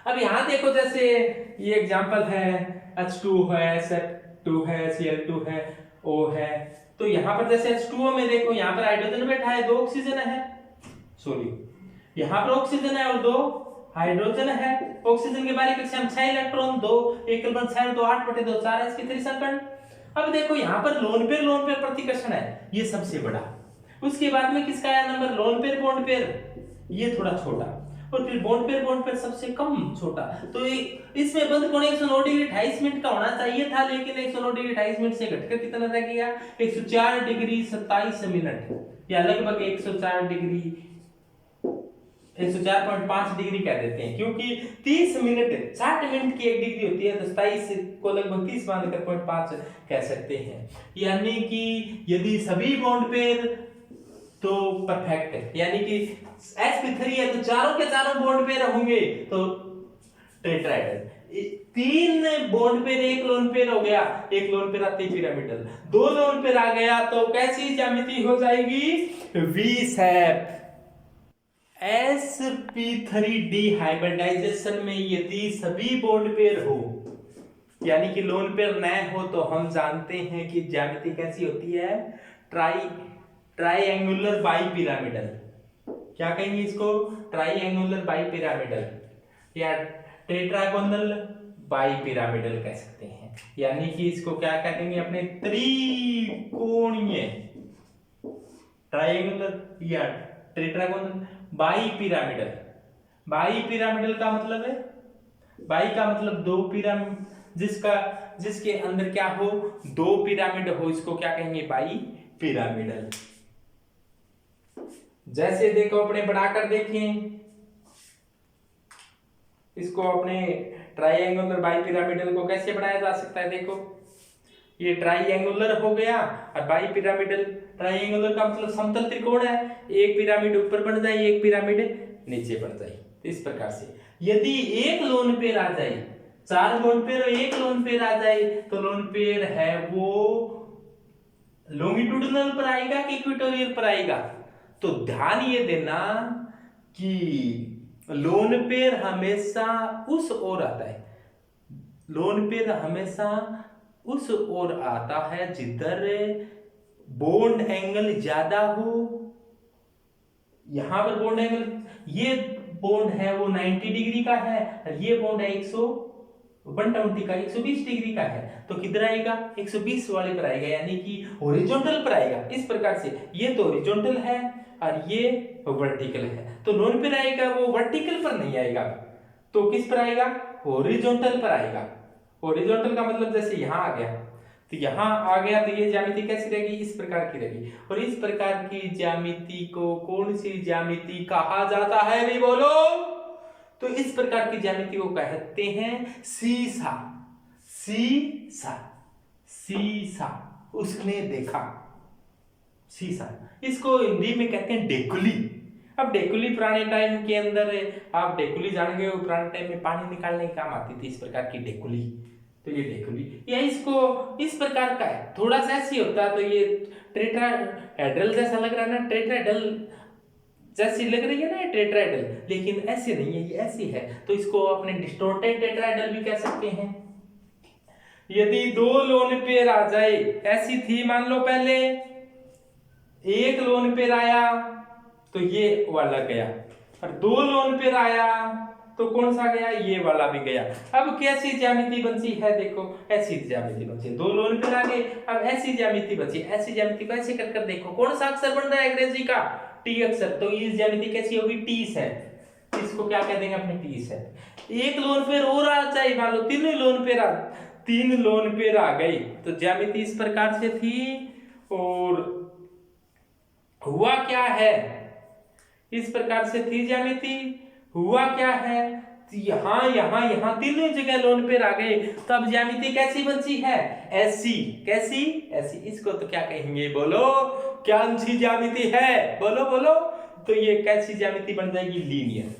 Speaker 1: अब यहाँ देखो, जैसे ये एग्जांपल है, H2 है, Sep2 है, Cl2 है, O है, तो यहाँ पर जैसे H2O में देखो, यहाँ पर हाइड्रोजन बैठा है, 2 ऑक्सीजन है, सॉरी यहाँ पर ऑक्सीजन है और 2 हाइड्रोजन है। ऑक्सीजन के बारीक कक्षा में 6 इलेक्ट्रॉन, 2 एकल बंध 6 तो 8/2 4 sp3 संकरण। अब देखो यहाँ पर लोन पेयर प्रतिकर्षण है, ये सबसे बड़ा, उसके बाद में किसका आया number, lone pair bond pair, ये थोड़ा छोटा, और फिर बॉन्ड पेयर सबसे कम छोटा। तो इसमें बंध कोण 109 डिग्री 28 मिनट का होना चाहिए था, लेकिन 109 डिग्री 28 मिनट से घटकर कितना रह गया, 104 डिग्री 27 मिनट, या लगभग 104 डिग्री 104.5 डिग्री कह देते हैं, क्योंकि 30 मिनट 60 मिनट की 1 डिग्री होती है, तो 27 को लगभग 30 बांधकर 0.5 कह सकते हैं। यानी कि यदि सभी बॉन्ड पेयर तो परफेक्ट है, यानी कि sp3 है तो चारों के चारों बॉन्ड पेयर होंगे तो tetrahedral. 3 bond pair, 1 lone pair हो गया, 1 लोन पेयर आती पिरामिडल, 2 लोन पेयर आ गया तो कैसी ज्यामिति हो जाएगी, वी शेप। sp3 हाइब्रिडाइजेशन में यदि सभी बॉन्ड पेयर हो, यानी कि लोन पेयर न हो, तो हम जानते हैं कि ज्यामिति कैसी होती है, ट्राइएंगुलर बाइपिरामिडल। क्या कहेंगे इसको, ट्राइएंगुलर बाइपिरामिडल या टेट्रागोनल बाइपिरामिडल कह सकते हैं। यानी कि इसको क्या कहेंगे, अपने त्रिकोणीय, ट्राइएंगुलर या टेट्रागोनल बाइपिरामिडल। बाइपिरामिडल का मतलब है, बाई का मतलब 2 पिरामिड, जिसके अंदर क्या हो, 2 पिरामिड हो, इसको क्या कहेंगे, बाइपिरामिडल। जैसे देखो अपने बढ़ाकर देखें, इसको अपने ट्राइएंगुलर बाइपिरामिडल को कैसे बनाया जा सकता है, देखो ये ट्राइएंगुलर हो गया और बाई पिरामिडल। ट्राइएंगुलर का मतलब समतल त्रिकोण है, एक पिरामिड ऊपर बन जाए, एक पिरामिड नीचे बन जाए। तो इस प्रकार से यदि एक लोन पेयर आ जाए, 4 लोन पेयर और एक लोन पेयर आ जाए, तो लोन पेयर है वो लॉन्गिट्यूडिनल पर आएगा कि इक्वेटोरियल पर आएगा। तो ध्यान ये देना कि लोन पेयर हमेशा उस ओर आता है, लोन पेयर हमेशा उस ओर आता है जिधर बॉन्ड एंगल ज्यादा हो। यहां पर बॉन्ड एंगल, ये बॉन्ड है वो 90 डिग्री का है और ये बॉन्ड है 120 का, 120 डिग्री का है। तो किधर आएगा? 120 वाले पर आएगा, यानी कि हॉरिजॉन्टल पर आएगा। इस प्रकार से ये तो हॉरिजॉन्टल है और ये वर्टिकल है, तो लोन पर आएगा वो वर्टिकल पर नहीं आएगा, तो किस पर आएगा? हॉरिजॉन्टल पर आएगा। हॉरिजॉन्टल का मतलब जैसे यहां आ गया, तो यहां आ गया, तो ये ज्यामिति कैसी रहेगी? इस प्रकार की रहेगी। और इस प्रकार की ज्यामिति को कौन सी ज्यामिति कहा जाता है भी बोलो? तो इस प्रकार की ज्यामिति को कहते हैं सीसा। सीसा, सीसा, उसने देखा, सीसा। इसको हिंदी में कहते हैं डेकुली। अब डेकुली पुराने टाइम के अंदर, आप डेकुली जान गए हो, पुराने टाइम में पानी निकालने के काम आती थी इस प्रकार की डेकुली। तो ये डेकुली, या इसको इस प्रकार का है, थोड़ा सा ऐसी होता है, तो ये टेट्राहेड्रल जैसा लग रहा है ना, टेट्राहेड्रल जैसी लग रही है ना टेट्राहेड्रल, लेकिन ऐसी नहीं है, ये ऐसी है। तो इसको अपने डिस्टोर्टेड टेट्राहेड्रल भी कह सकते हैं। यदि 2 लोन पेयर आ जाए, ऐसी थी मान लो, पहले एक लोन पेयर आया तो ये वाला गया, और 2 लोन पेयर आया तो कौन सा गया? ये वाला भी गया। अब कैसी ज्यामिति बची है? देखो ऐसी ज्यामिति बची, 2 लोन पेयर आ गए, अब ऐसी ज्यामिति बची। ऐसी ज्यामिति को ऐसे कर देखो, कौन सा अक्षर बन रहा है अंग्रेजी का? टी अक्षर। तो ये ज्यामिति कैसी होगी? T set. इसको क्या कह देंगे अपने? T set. एक लोन पेयर और आ जाए, मान लो 3 लोन पेयर आ गए, तो ज्यामिति इस प्रकार से थी। और हुआ क्या है? इस प्रकार से थी ज्यामिति। हुआ क्या है? यहां तीनों जगह लोन पेयर आ गए, तो अब ज्यामिति कैसी बची है? ऐसी। कैसी? ऐसी। इसको तो क्या कहेंगे बोलो? कौन सी ज्यामिति है? बोलो बोलो। तो ये कैसी ज्यामिति बन जाएगी? लीनियर।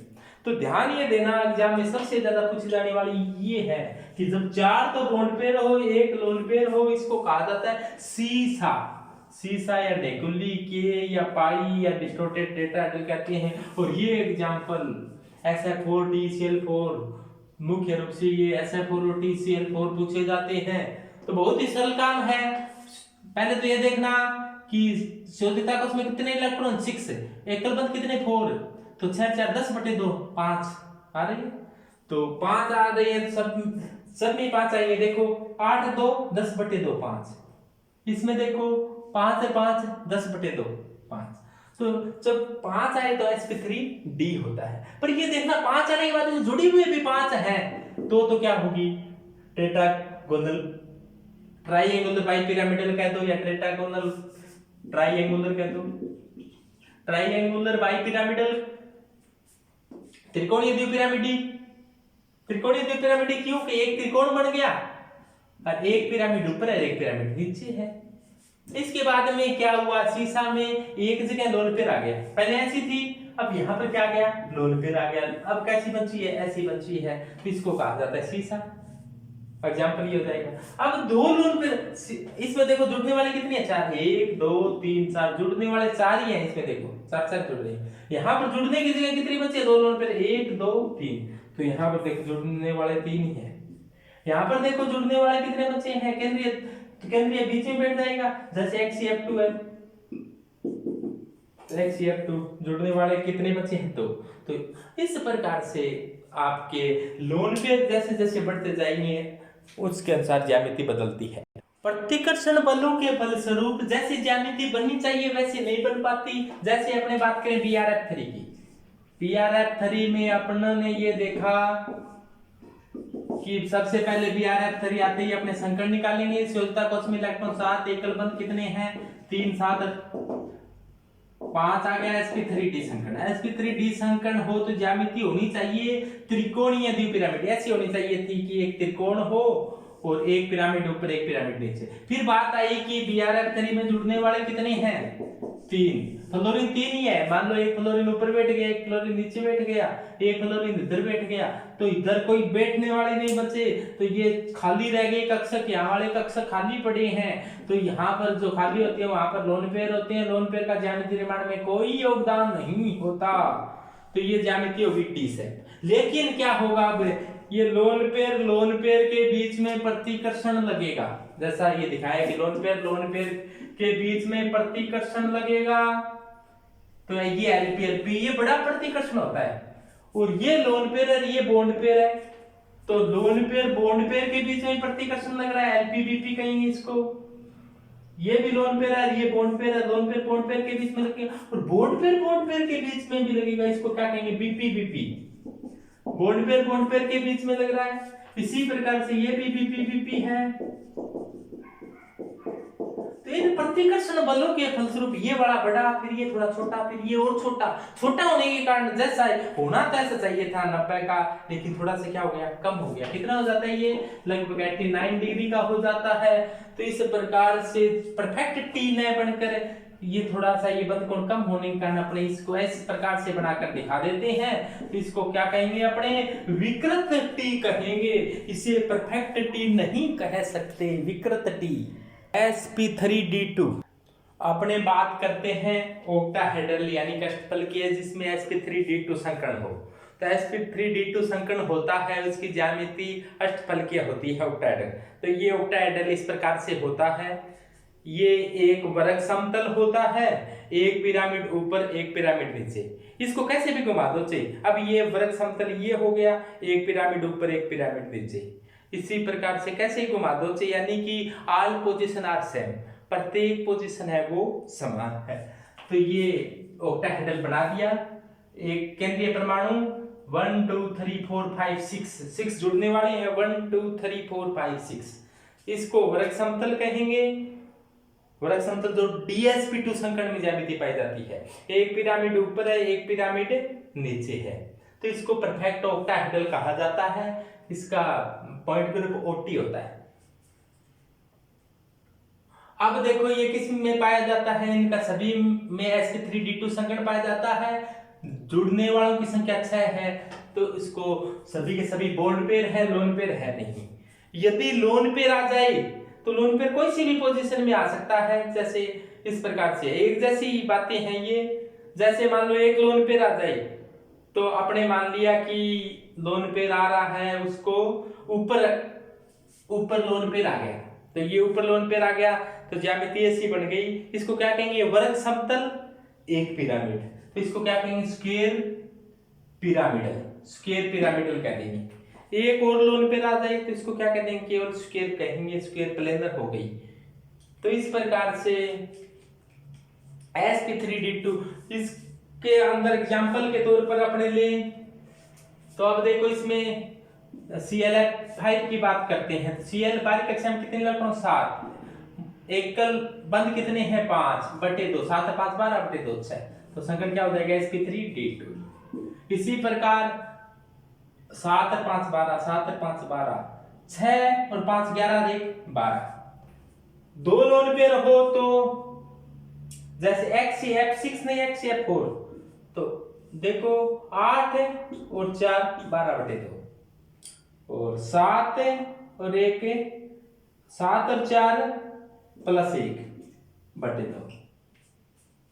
Speaker 1: तो ध्यान ये देना, एग्जाम में सबसे ज्यादा पूछी जाने वाली ये है कि जब 4 तो बॉन्ड पेयर हो, एक लोन पेयर हो, इसको कहा जाता है सीसा। सीसा या डेकुली के या पाई या डिस्टोर्टेड टेट्राहेड्रल कहते हैं। और ये एग्जांपल SF4 TCl4, मुख्य रूप से ये SF4 और TCl4 पूछे जाते हैं। तो बहुत ही सरल काम है। पहले तो ये देखना कि शोधिता कोश में कितने इलेक्ट्रॉन? 6, एकल बंध कितने? 4, तो 6 4 10/2, 5 आ रही है। तो 5 आ रही है, सब में 5 आएंगे। देखो 8 2 10/2, 5। इसमें देखो 5 है, 5 10/2, 5। तो जब 5 आए तो sp3d होता है। पर ये देखना 5 आने के बाद जुड़ी हुई भी 5 है, तो क्या होगी? टेट्रागोनल ट्राइएंगुलर बाइपिरामिडल कह दो या टेट्रागोनल ट्राइएंगुलर कह दो। ट्राइएंगुलर बाइपिरामिडल, त्रिकोणीय द्विपिरामिडी। त्रिकोणीय द्विपिरामिडी क्यों? कि एक त्रिकोण बन गया और एक पिरामिड ऊपर है, एक पिरामिड नीचे है। इसके बाद में क्या हुआ? सीसा में एक जगह लोन पेयर आ गया, पहले ऐसी थी, अब यहाँ पर क्या गया? लोन पेयर आ गया। अब कैसी बची है? ऐसी बची है, तो इसको कहा जाता है सीसा। एग्जाम्पल ये हो जाएगा। अब 2 लोन पेयर, इसमें देखो जुड़ने वाले कितने हैं? 4, 1 2 3 4, जुड़ने वाले 4 ही हैं इसमें, देखो 4 जुड़ रहे हैं। यहाँ पर जुड़ने की जगह कितनी बची है? 2 लोन पेयर, 1 2 3, तो यहाँ पर देखो जुड़ने वाले 3 ही है। यहाँ पर देखो जुड़ने वाले कितने बचे हैं? केंद्रीय, तो केंद्रीय बीच में बैठ जाएगा, जैसे XCF2 है, तो XCF2 जुड़ने वाले कितने बचे हैं? 2। तो इस प्रकार से आपके लोन पेयर जैसे जैसे बढ़ते जाएंगे उसके अनुसार ज्यामिति बदलती है। प्रतिकर्षण बलों के फलस्वरूप जैसी ज्यामिति बननी चाहिए वैसी नहीं बन पाती। जैसे अपने बात करें BRF3 की, BRF3 में अपने ये देखा कि सबसे पहले BRF3 आते ही अपने संकर निकालेंगे। शोधिता कोश में इलेक्ट्रॉन 7, एकल बंध कितने हैं? 3 7 5 आ गया sp3d संकर्ण। sp3d संकर्ण हो तो ज्यामिति होनी चाहिए त्रिकोणीय द्विपिरामिड। ऐसी होनी चाहिए थी कि एक त्रिकोण हो और एक पिरामिड ऊपर एक पिरामिड नीचे। फिर बात आई कि BrF3 में जुड़ने वाले कितने हैं, 3। फ्लोरीन 3 ही है। मान लो एक फ्लोरीन ऊपर बैठ गया, एक फ्लोरीन नीचे बैठ गया, एक फ्लोरीन इधर बैठ गया, तो इधर कोई बैठने वाले नहीं बचे, तो ये खाली रह गए कक्षक, यहाँ वाले कक्षक खाली पड़े हैं। तो यहाँ पर जो खाली होती है वहां पर लोन पेयर होते हैं। लोन पेयर का ज्यामितीय निर्माण में कोई योगदान नहीं होता, तो ये ज्यामिति होगी टी सेट। लेकिन क्या होगा, अब ये लोन पेयर के बीच में प्रतिकर्षण लगेगा, जैसा ये दिखाया कि लोन पेयर के बीच में प्रतिकर्षण लगेगा, तो ये LP ये बड़ा प्रतिकर्षण होता है। और ये लोन पेयर है, ये बॉन्ड पेयर है, तो लोन पेयर बॉन्ड पेयर के बीच में प्रतिकर्षण लग रहा है, LPBP कहेंगे इसको। ये भी लोन पेयर है, ये बॉन्ड पेयर है, लोन पेयर बॉन्ड पेयर के बीच में लगेगा, और बॉन्ड पेयर के बीच में भी लगेगा, इसको क्या कहेंगे, BPBP। बॉन्ड पेयर के बीच में लग रहा है। इसी प्रकार से ये भी BPBP है। तो इन प्रतिकर्षण बलों के फलस्वरूप ये बड़ा बड़ा, फिर ये थोड़ा छोटा, फिर ये और छोटा होने के कारण जैसा होना तैसा चाहिए था 90 का, लेकिन थोड़ा सा क्या हो गया, कम हो गया। कितना हो जाता है, ये लगभग 89 डिग्री का हो जाता है। तो इस प्रकार से परफेक्ट टी न बनकर ये थोड़ा सा ये बंद कोण कम होने के कारण अपने इसको इस प्रकार से बनाकर दिखा देते हैं। तो इसको क्या कहेंगे, अपने विकृत टी कहेंगे, इसे परफेक्ट टी नहीं कह सकते, विकृत टी। sp3d2 अपने बात करते हैं ओक्टाहेड्रल यानी अष्टफलकीय, जिसमें sp3d2 संकर्ण हो। तो sp3d2 संकर्ण होता है, उसकी ज्यामिति अष्टफलकीय होती है ओक्टाहेड्रल। तो ये ओक्टाहेड्रल इस प्रकार से होता है, ये एक वर्ग समतल होता है, एक पिरामिड ऊपर एक पिरामिड नीचे। इसको कैसे भी घुमा दो चाहिए। अब ये वर्ग समतल ये हो गया, एक पिरामिड ऊपर एक पिरामिड नीचे। इसी प्रकार से कैसे घुमा दो चाहिए, यानी कि ऑल पोजीशन आर सेम, प्रत्येक पोजीशन है वो समान है। तो ये ओक्टाहेड्रल बना दिया। एक केंद्रीय परमाणु 1 2 3 4 5 6 जुड़ने वाले हैं, 1 2 3 4 5 6। इसको वर्ग समतल कहेंगे। वर्ग समतल जो DsP2 संकर्ण में ज्यामिति पाई जाती है, एक पिरामिड ऊपर है, एक पिरामिड नीचे है, तो इसको परफेक्ट ओक्टाहेड्रल कहा जाता है। इसका पॉइंट ग्रुप OT होता है। अब देखो ये किस में पाया जाता है, इनका सभी में sp3d2 संकर्ण पाया जाता है। जुड़ने वालों की संख्या 6 है, तो इसको सभी के सभी बॉन्ड पेयर है, लोन पेयर है नहीं। यदि लोन पेयर आ जाए तो लोन पेयर कोई सी भी पोजीशन में आ सकता है, जैसे इस प्रकार से एक जैसी बातें हैं ये। जैसे मान लो एक लोन पेयर आ जाए, तो अपने मान लिया कि लोन पेयर आ रहा है, उसको ऊपर लोन पेयर आ गया, तो ये ऊपर लोन पेयर आ गया, तो ज्यामिति ऐसी बन गई। इसको क्या कहेंगे, वर्ग समतल एक पिरामिड, तो इसको क्या कहेंगे, स्क्वायर पिरामिडल कह देंगे। एक और लोन पेयर आ जाए तो इसको क्या कह देंगे, केवल स्क्वायर कहेंगे, स्क्वायर प्लेनर हो गई। तो इस प्रकार से sp3d2 इसके अंदर एग्जांपल के तौर पर अपने लें, तो अब देखो इसमें Cl5 की बात करते हैं। Cl बाहरी कक्षा में कितने इलेक्ट्रॉन, 7। एकल बंद कितने हैं, 5/2, 7 5 12/2 6। तो संकर्ण क्या हो जाएगा, sp3d2। इसी प्रकार 7 और 5 12, 7 और 5 12, 6 और 5 11 12। दो लोन पेयर हो तो जैसे XF6 नहीं XF4, तो देखो 8 और 4 12/2, और 7 और 1 7 और 4 प्लस 1/2,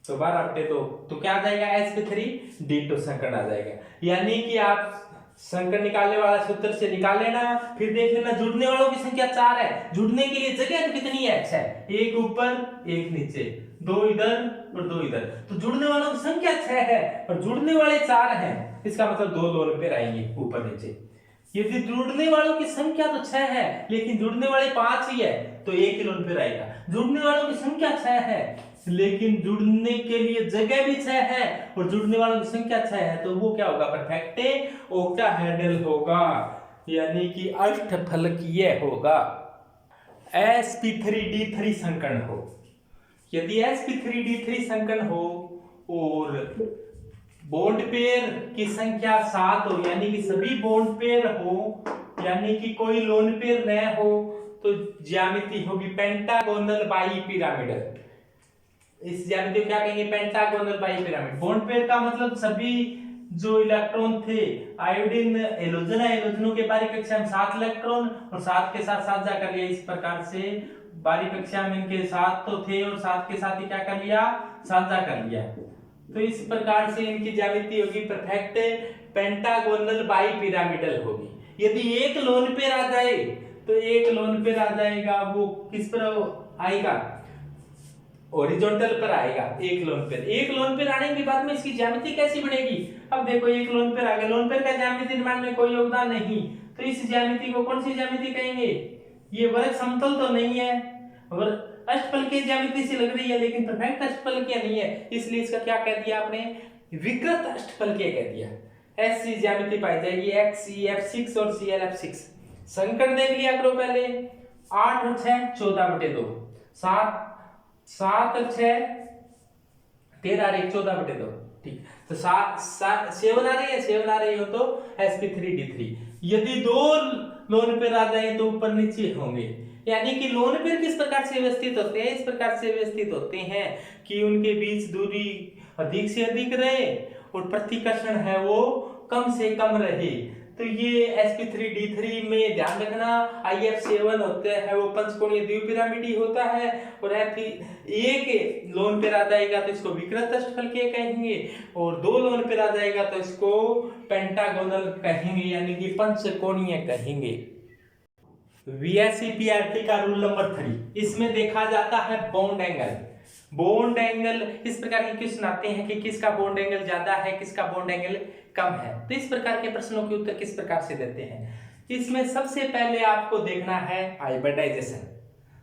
Speaker 1: तो 12/2। तो क्या आ जाएगा, sp3d2 संकर्ण आ जाएगा। यानी कि आप संकर्ण निकालने वाला सूत्र से निकाल लेना, फिर देख लेना जुड़ने वालों की संख्या 4 है, जुड़ने के लिए जगह तो कितनी है, 6, एक ऊपर एक नीचे, 2 इधर और 2 इधर, तो जुड़ने वालों की संख्या 6 है और जुड़ने वाले 4 हैं। इसका मतलब 2 लोन पेयर आएंगे ऊपर नीचे। यदि जुड़ने वालों की संख्या तो 6 है, लेकिन जुड़ने वाले 5 ही है, तो एक ही लोन पेयर आएगा। जुड़ने वालों की संख्या 6 है, लेकिन जुड़ने के लिए जगह भी 6 है और जुड़ने वालों की संख्या 6 है, तो वो क्या होगा, परफेक्ट ओक्टाहेड्रल होगा, यानी कि अष्टफलकीय होगा। sp3d3 संकर्ण हो, यदि sp3d3 संकर्ण हो और बॉन्ड पेयर की संख्या 7 हो, यानी कि सभी बॉन्ड पेयर हो, यानी कि कोई लोन पेयर न हो, तो ज्यामिति होगी पेंटागोनल बाईपिरामिडल। इस ज्यामिति को क्या कहेंगे? पेंटागोनल बाईपिरामिड। बॉन्ड पेयर का मतलब सभी जो इलेक्ट्रॉन थे आयोडीन एलोजन है, एलोजनों के बारी कक्षा में 7 इलेक्ट्रॉन और 7 के साथ साझा कर लिया। इस प्रकार से बारी कक्षा में इनके 7 तो थे और 7 के साथ ही क्या कर लिया? साझा कर लिया। तो इस प्रकार से इनकी ज्यामिति होगी परफेक्ट पेंटागोनल बाईपिरामिडल होगी। यदि एक लोन पेयर आ जाए तो एक लोन पेयर आ जाएगा, वो किस पर आएगा? हॉरिजॉन्टल पर आएगा एक लोन पेयर। एक लोन पेयर आने के बाद में इसकी ज्यामिति कैसी बनेगी? अब देखो एक लोन पेयर आ गया, लोन पेयर का ज्यामिति निर्माण में कोई योगदान नहीं, तो इस ज्यामिति को कौन सी ज्यामिति कहेंगे? ये वर्ग समतल तो नहीं है और अष्टफलकीय ज्यामिति से लग रही है, लेकिन परफेक्ट अष्टफलकीय नहीं है, इसलिए इसका क्या कह दिया आपने? विकृत अष्टफलकीय कह दिया। ऐसी ज्यामिति पाई जाएगी XeF6 और ClF6। संकट देख लिया करो पहले। 8 और 6 14/2, 7 और 6 13 और 1 14/2। ठीक, तो 7 आ रही है, 7 आ रही हो तो sp3d3। यदि 2 लोन पेयर आ जाए तो ऊपर नीचे होंगे, यानी कि लोन पेयर किस प्रकार से व्यवस्थित होते हैं? इस प्रकार से व्यवस्थित होते हैं कि उनके बीच दूरी अधिक से अधिक रहे और प्रतिकर्षण है वो कम से कम रहे। तो ये sp3d3 में ध्यान रखना, IF7 होते हैं वो पंचकोणीय द्विपिरामिडी होता है और एक लोन पेयर आ जाएगा तो इसको विकृत अष्टफलकीय कहेंगे और 2 लोन पेयर आ जाएगा तो इसको पेंटागोनल कहेंगे, यानी कि पंचकोणीय कहेंगे। VSEPRT का रूल नंबर 3, इसमें देखा जाता है बॉन्ड एंगल। बॉन्ड एंगल इस प्रकार के क्वेश्चन आते हैं कि किसका बॉन्ड एंगल ज्यादा है, किसका बॉन्ड एंगल कम है। तो इस प्रकार के प्रश्नों के उत्तर किस प्रकार से देते हैं? इसमें सबसे पहले आपको देखना है हाइब्रिडाइजेशन।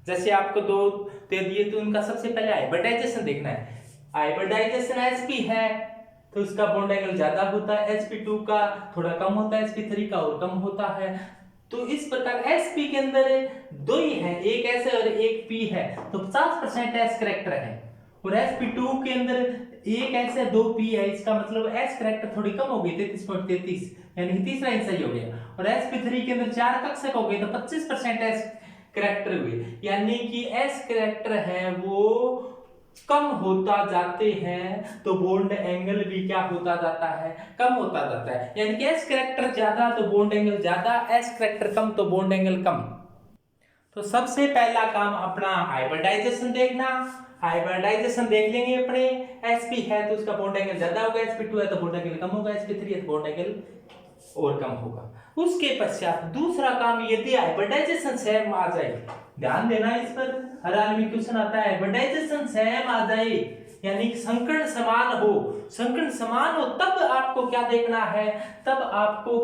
Speaker 1: जैसे आपको 2 दे दिए तो उनका सबसे पहले हाइब्रिडाइजेशन देखना है। हाइब्रिडाइजेशन sp है तो इसका बॉन्ड एंगल ज्यादा होता है, sp2 का थोड़ा कम होता है, sp3 का और कम होता है। तो इस प्रकार sp के अंदर 2 ही है, एक s है और एक p है, तो 50% s करेक्टर है और sp2 के अंदर एक s है 2 p है, इसका मतलब s करेक्टर थोड़ी कम हो गई 33.33, यानी तीसरा आंसर हो गया। और sp3 के अंदर 4 कक्षक हो गए तो 25% s करेक्टर हुए, यानी कि s करेक्टर है वो कम होता जाते हैं तो बॉन्ड एंगल भी क्या होता जाता है? कम होता जाता है। यानी कि s करेक्टर ज्यादा तो बॉन्ड एंगल ज्यादा, s करेक्टर कम तो बॉन्ड एंगल कम। तो सबसे पहला काम अपना हाइब्रिडाइजेशन देखना। हाइब्रिडाइजेशन देख लेंगे अपने, sp है तो उसका बॉन्ड एंगल ज्यादा होगा, sp2 है तो बॉन्ड एंगल कम होगा, sp3 है तो बॉन्ड एंगल और कम होगा। उसके पश्चात दूसरा काम, यदि हाइब्रिडाइजेशन सेम आ जाए, ध्यान देना इस पर, हर हाल में क्वेश्चन आता है, हाइब्रिडाइजेशन सेम आ जाए यानी कि संकर्ण समान हो, संकर्ण समान हो तब आपको क्या देखना है? तब आपको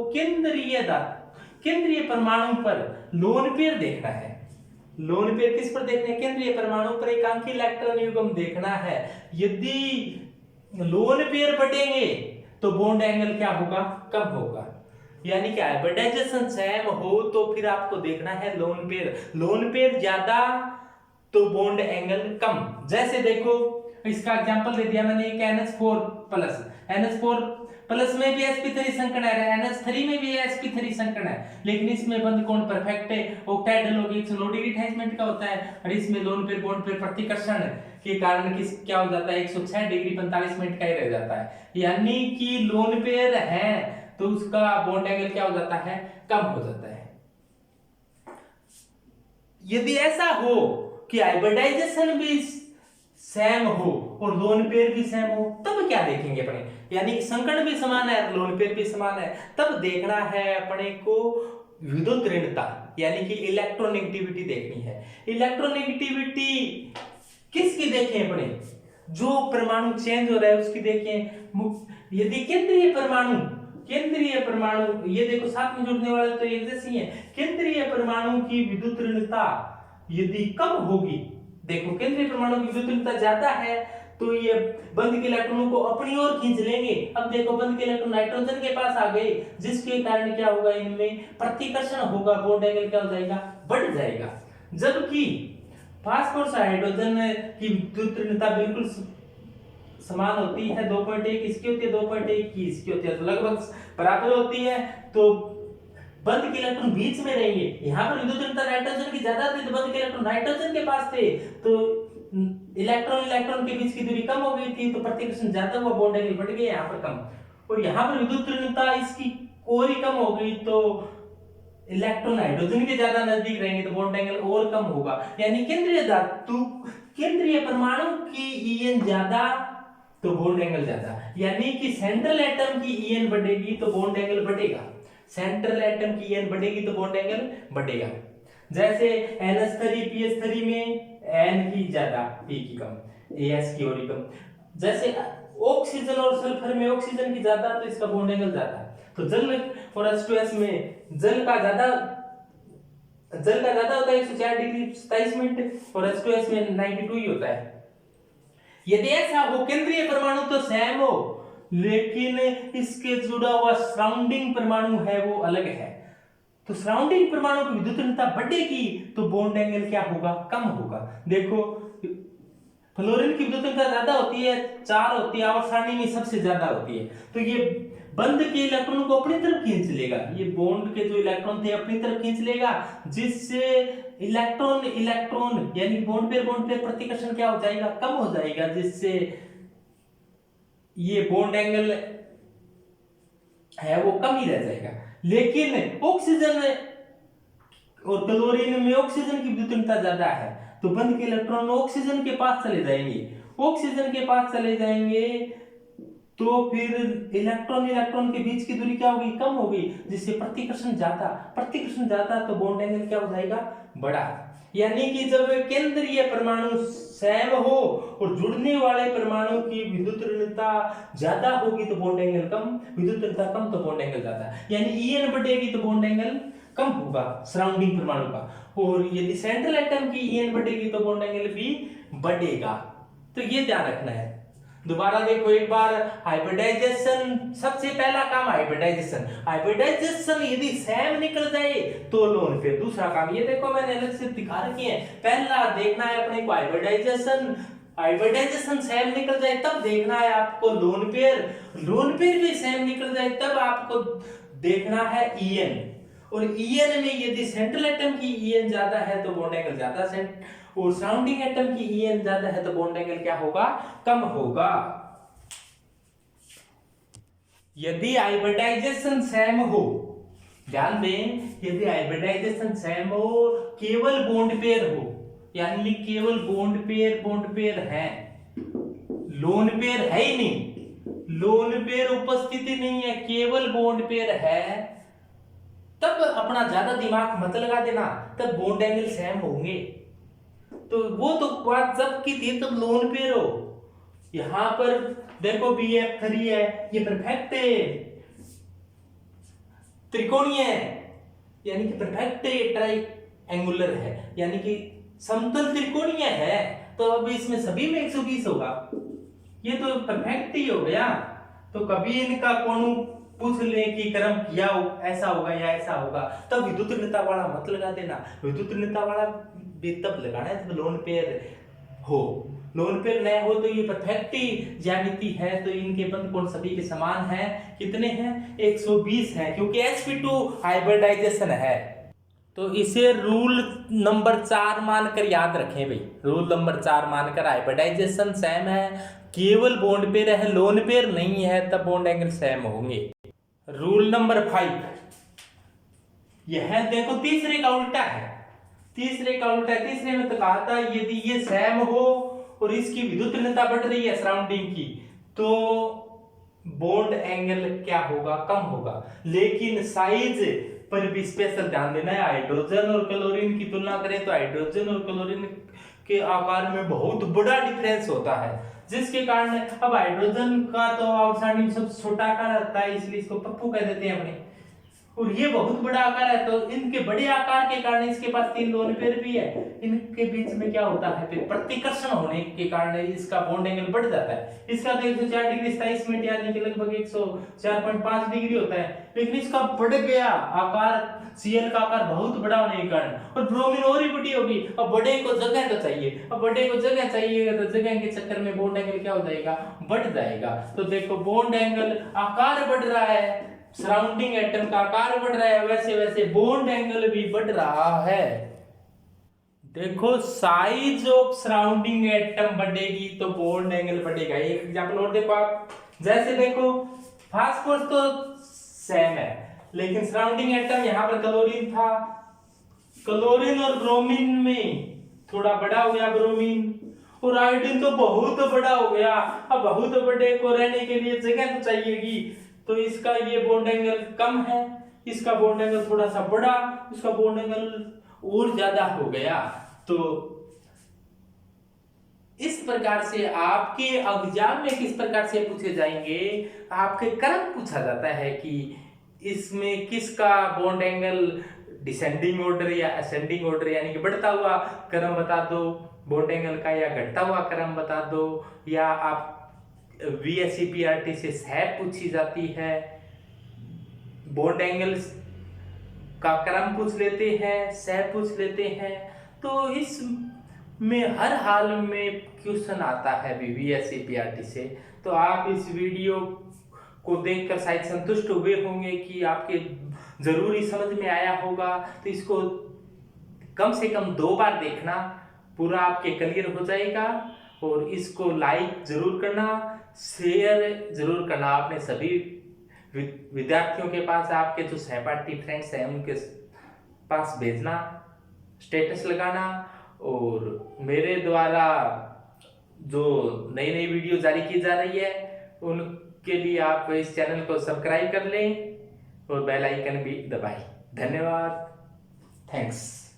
Speaker 1: केंद्रीय परमाणु पर लोन पेयर देखना है। लोन पेयर किस पर देखना है? केंद्रीय परमाणु पर एकांकी इलेक्ट्रॉन युग्म देखना है। यदि लोन पेयर बढ़ेंगे तो बॉन्ड एंगल क्या होगा? कम होगा। यानी कि हाइब्रिडाइजेशन सेम हो तो फिर आपको देखना है लोन पेयर ज्यादा तो बॉन्ड एंगल कम। जैसे देखो इसका एग्जांपल दे दिया मैंने, एक NH4+ में भी sp3 संकर्ण है, NH3 में भी sp3 संकर्ण है, लेकिन इसमें बंद कोण परफेक्ट है, ऑक्टाइडल होगी, 109 डिग्री अटैचमेंट का होता है, और इसमें लोन पेयर बॉन्ड पेयर प्रतिकर्षण के कारण क्या हो जाता है? 106 डिग्री 45 मिनट का ही रह जाता है। यानी कि लोन पेयर है तो उसका बॉन्ड एंगल क्या हो जाता है? कम हो जाता है। यदि ऐसा हो कि हाइब्रिडाइजेशन भी सेम हो और लोन पेयर भी सेम हो तब क्या देखेंगे अपने? यानी कि संकर्ण भी समान है, लोन पेयर भी समान है, तब देखना है अपने को विद्युत ऋणता, यानी कि इलेक्ट्रोनेगेटिविटी देखनी है। इलेक्ट्रोनेगेटिविटी किसकी देखें अपने? जो परमाणु चेंज हो रहा है उसकी देखें। यदि केंद्रीय परमाणु ये देखो साथ में जुड़ने वाले तो एक जैसी है, केंद्रीय परमाणु की विद्युत ऋणता यदि कम होगी, देखो केंद्रीय परमाणु की विद्युत ऋणता ज्यादा है तो ये बंद के इलेक्ट्रॉनों को अपनी ओर खींच लेंगे। अब देखो बंद के इलेक्ट्रॉन नाइट्रोजन के पास आ गए, जिसके कारण क्या होगा? इनमें प्रतिकर्षण होगा, बॉन्ड एंगल क्या हो जाएगा? बढ़ जाएगा। जबकि फास्फोरस हाइड्रोजन की विद्युत ऋणता बिल्कुल समान होती है, 2.1 इसकी होती है, 2.1 की इसकी होती है, तो लगभग बराबर होती है। तो बंद के इलेक्ट्रॉन बीच में रहेंगे। यहाँ पर विद्युत ऋणता नाइट्रोजन की ज्यादा थी तो बंद के इलेक्ट्रॉन नाइट्रोजन के पास थे, तो इलेक्ट्रॉन इलेक्ट्रॉन के बीच की दूरी कम हो गई थी, तो प्रतिकर्षण ज्यादा हुआ, बॉन्ड एंगल बढ़ गया यहाँ पर कम। और यहाँ पर विद्युत ऋणता इसकी कोरी कम हो गई तो इलेक्ट्रॉन हाइड्रोजन के ज्यादा नजदीक रहेंगे तो बॉन्ड एंगल और कम होगा। यानी केंद्रीय धातु केंद्रीय परमाणु की ईएन ज्यादा तो बॉन्ड एंगल ज्यादा, यानी कि सेंट्रल एटम की ईएन बढ़ेगी तो बॉन्ड एंगल बढ़ेगा, सेंट्रल एटम की ईएन बढ़ेगी तो बॉन्ड एंगल बढ़ेगा। जैसे NH3 PH3 में N की ज्यादा P की कम, AS की और कम। जैसे ऑक्सीजन और सल्फर में ऑक्सीजन की ज्यादा तो इसका बॉन्ड एंगल ज्यादा। तो जल और H2S में जल का ज्यादा होता है 104 डिग्री 27 मिनट और H2S में 92 ही होता है। यदि ऐसा हो केंद्रीय परमाणु तो सेम हो, लेकिन इसके जुड़ा हुआ सराउंडिंग परमाणु है वो अलग है, तो सराउंडिंग परमाणु की विद्युत ऋणता बढ़ेगी तो बॉन्ड एंगल क्या होगा, कम होगा। देखो फ्लोरीन की विद्युत ऋणता ज्यादा होती है 4 होती है और सारणी में सबसे ज्यादा होती है, तो ये बंद के इलेक्ट्रॉन को अपनी तरफ खींच लेगा, ये बॉन्ड के जो इलेक्ट्रॉन थे अपनी तरफ खींच लेगा, जिससे इलेक्ट्रॉन यानी बॉन्ड पेयर प्रतिकर्षण क्या हो जाएगा, कम हो जाएगा, जिससे ये बॉन्ड एंगल है वो कम ही रह जाएगा। लेकिन ऑक्सीजन और क्लोरीन में ऑक्सीजन की विद्युत ऋणता ज्यादा है तो बंद के इलेक्ट्रॉन ऑक्सीजन के पास चले जाएंगे, तो फिर इलेक्ट्रॉन के बीच की दूरी क्या होगी, कम होगी, जिससे प्रतिकर्षण ज्यादा तो बॉन्ड एंगल क्या हो जाएगा, बड़ा। यानी कि जब केंद्रीय परमाणु सेम हो और जुड़ने वाले परमाणु की विद्युत ऋणता ज्यादा होगी तो बॉन्ड एंगल कम, विद्युत ऋणता कम तो बॉन्ड एंगल ज्यादा, यानी ईएन बढ़ेगी तो बॉन्ड एंगल कम होगा सराउंडिंग परमाणु का, और यदि सेंट्रल एटम की ईएन बढ़ेगी तो बॉन्ड एंगल भी बढ़ेगा। तो ये ध्यान रखना है। दोबारा देखो एक बार, हाइब्रिडाइजेशन, सबसे पहला काम हाइब्रिडाइजेशन यदि सेम निकल जाए तो लोन पेयर। दूसरा काम ये देखो मैंने अलग से दिखा रखी है, पहला देखना है अपने को हाइब्रिडाइजेशन सेम निकल जाए तब देखना है आपको लोन पेयर भी सेम निकल जाए तब आपको देखना है ईएन, और ईएन में यदि सेंट्रल एटम की ईएन ज्यादा है तो बॉन्ड एंगल ज्यादा, और सराउंडिंग एटम की ईएन ज्यादा है तो बॉन्ड एंगल क्या होगा, कम होगा। यदि हाइब्रिडाइजेशन सेम हो, ध्यान दें, यदि हाइब्रिडाइजेशन सेम हो, केवल बॉन्ड पेयर हो, यानी केवल बॉन्ड पेयर है, लोन पेयर है ही नहीं, लोन पेयर उपस्थिति नहीं है, केवल बॉन्ड पेयर है, तब अपना ज्यादा दिमाग मत लगा देना, तब बॉन्ड एंगल सेम होंगे। तो वो तो बात जब की थी तब लोन पेयर हो। यहां पर देखो BF3 है, ये परफेक्ट त्रिकोणीय है, यानी कि परफेक्ट ट्राइएंगुलर है, यानी कि समतल त्रिकोणीय है, तो अब इसमें सभी में 120 होगा, ये तो परफेक्ट ही हो गया। तो कभी इनका कोण पूछ ले कि क्रम या ऐसा होगा या ऐसा होगा, तब विद्युत ऋणता वाला मत लगा देना, विद्युत ऋणता वाला भी तब लगाना है जब लोन पेयर हो, लोन पेयर न हो तो ये परफेक्ट ज्यामिति है, तो इनके बंद कोण सभी के समान है, कितने हैं, 120 है, क्योंकि sp2 हाइब्रिडाइजेशन है। तो इसे रूल नंबर 4 मानकर याद रखें भाई, रूल नंबर 4 मानकर हाइब्रिडाइजेशन सेम है, केवल बॉन्ड पेयर है, लोन पेयर नहीं है, तब बॉन्ड एंगल सेम होंगे। रूल नंबर 5, यह देखो तीसरे का उल्टा है, तीसरे में तो कहा था यदि ये सेम हो और इसकी विद्युत ऋणता बढ़ रही है सराउंडिंग की तो बॉन्ड एंगल क्या होगा, कम होगा। लेकिन साइज पर भी स्पेशल ध्यान देना है, हाइड्रोजन और क्लोरीन की तुलना करें तो हाइड्रोजन और क्लोरीन के आकार में बहुत बड़ा डिफरेंस होता है, जिसके कारण अब हाइड्रोजन का तो आउटसाइड में सबसे छोटा आकार रहता है, इसलिए इसको पप्पू कह देते हैं अपने, और ये बहुत बड़ा आकार है, तो इनके बड़े आकार के कारण इसके पास 3 लोन पेयर भी है, इनके बीच में क्या होता है, फिर प्रतिकर्षण होने के कारण इसका बॉन्ड एंगल बढ़ जाता है। इसका तो 104 डिग्री 27 मिनट यानी कि लगभग 104.5 डिग्री होता है, लेकिन इसका बढ़ गया आकार, Cl का आकार बहुत बड़ा होने के कारण, और ब्रोमीन और ही बड़ी होगी। अब बड़े को जगह तो चाहिए, तो जगह के चक्कर में बॉन्ड एंगल क्या हो जाएगा, बढ़ जाएगा। तो देखो बॉन्ड एंगल आकार बढ़ रहा है सराउंडिंग एटम का आकार बढ़ रहा है, वैसे वैसे बॉन्ड एंगल भी बढ़ रहा है। देखो साइज ऑफ सराउंडिंग एटम बढ़ेगी तो बॉन्ड एंगल बढ़ेगा। एक एग्जांपल और देखो आप, जैसे देखो फास्फोरस तो सेम है, लेकिन सराउंडिंग एटम यहाँ पर क्लोरीन था, क्लोरीन और ब्रोमीन में थोड़ा बड़ा हो गया ब्रोमीन, और आयोडीन तो बहुत बड़ा हो गया। अब बहुत बड़े को रहने के लिए जगह तो चाहिएगी, तो इसका ये बॉन्ड एंगल कम है, इसका बॉन्ड एंगल थोड़ा सा बड़ा, इसका बॉन्ड एंगल और ज्यादा हो गया। तो इस प्रकार से आपके एग्जाम में किस प्रकार से पूछे जाएंगे, आपके क्रम पूछा जाता है कि इसमें किसका बॉन्ड एंगल डिसेंडिंग ऑर्डर या असेंडिंग ऑर्डर यानी कि बढ़ता हुआ क्रम बता दो बॉन्ड एंगल का, या घटता हुआ क्रम बता दो, या आप VSEPRT से सह पूछी जाती है, बॉन्ड एंगल्स का क्रम पूछ लेते हैं, सह पूछ लेते हैं। तो इस में हर हाल में क्वेश्चन आता है VSEPRT से। तो आप इस वीडियो को देखकर शायद संतुष्ट हुए होंगे कि आपके जरूरी समझ में आया होगा। तो इसको कम से कम 2 बार देखना, पूरा आपके क्लियर हो जाएगा। और इसको लाइक जरूर करना, शेयर जरूर करना आपने सभी विद्यार्थियों के पास, आपके जो सहपाठी फ्रेंड्स हैं उनके पास भेजना, स्टेटस लगाना। और मेरे द्वारा जो नई नई वीडियो जारी की जा रही है उनके लिए आप इस चैनल को सब्सक्राइब कर लें और बेल आइकन भी दबाएं। धन्यवाद, थैंक्स।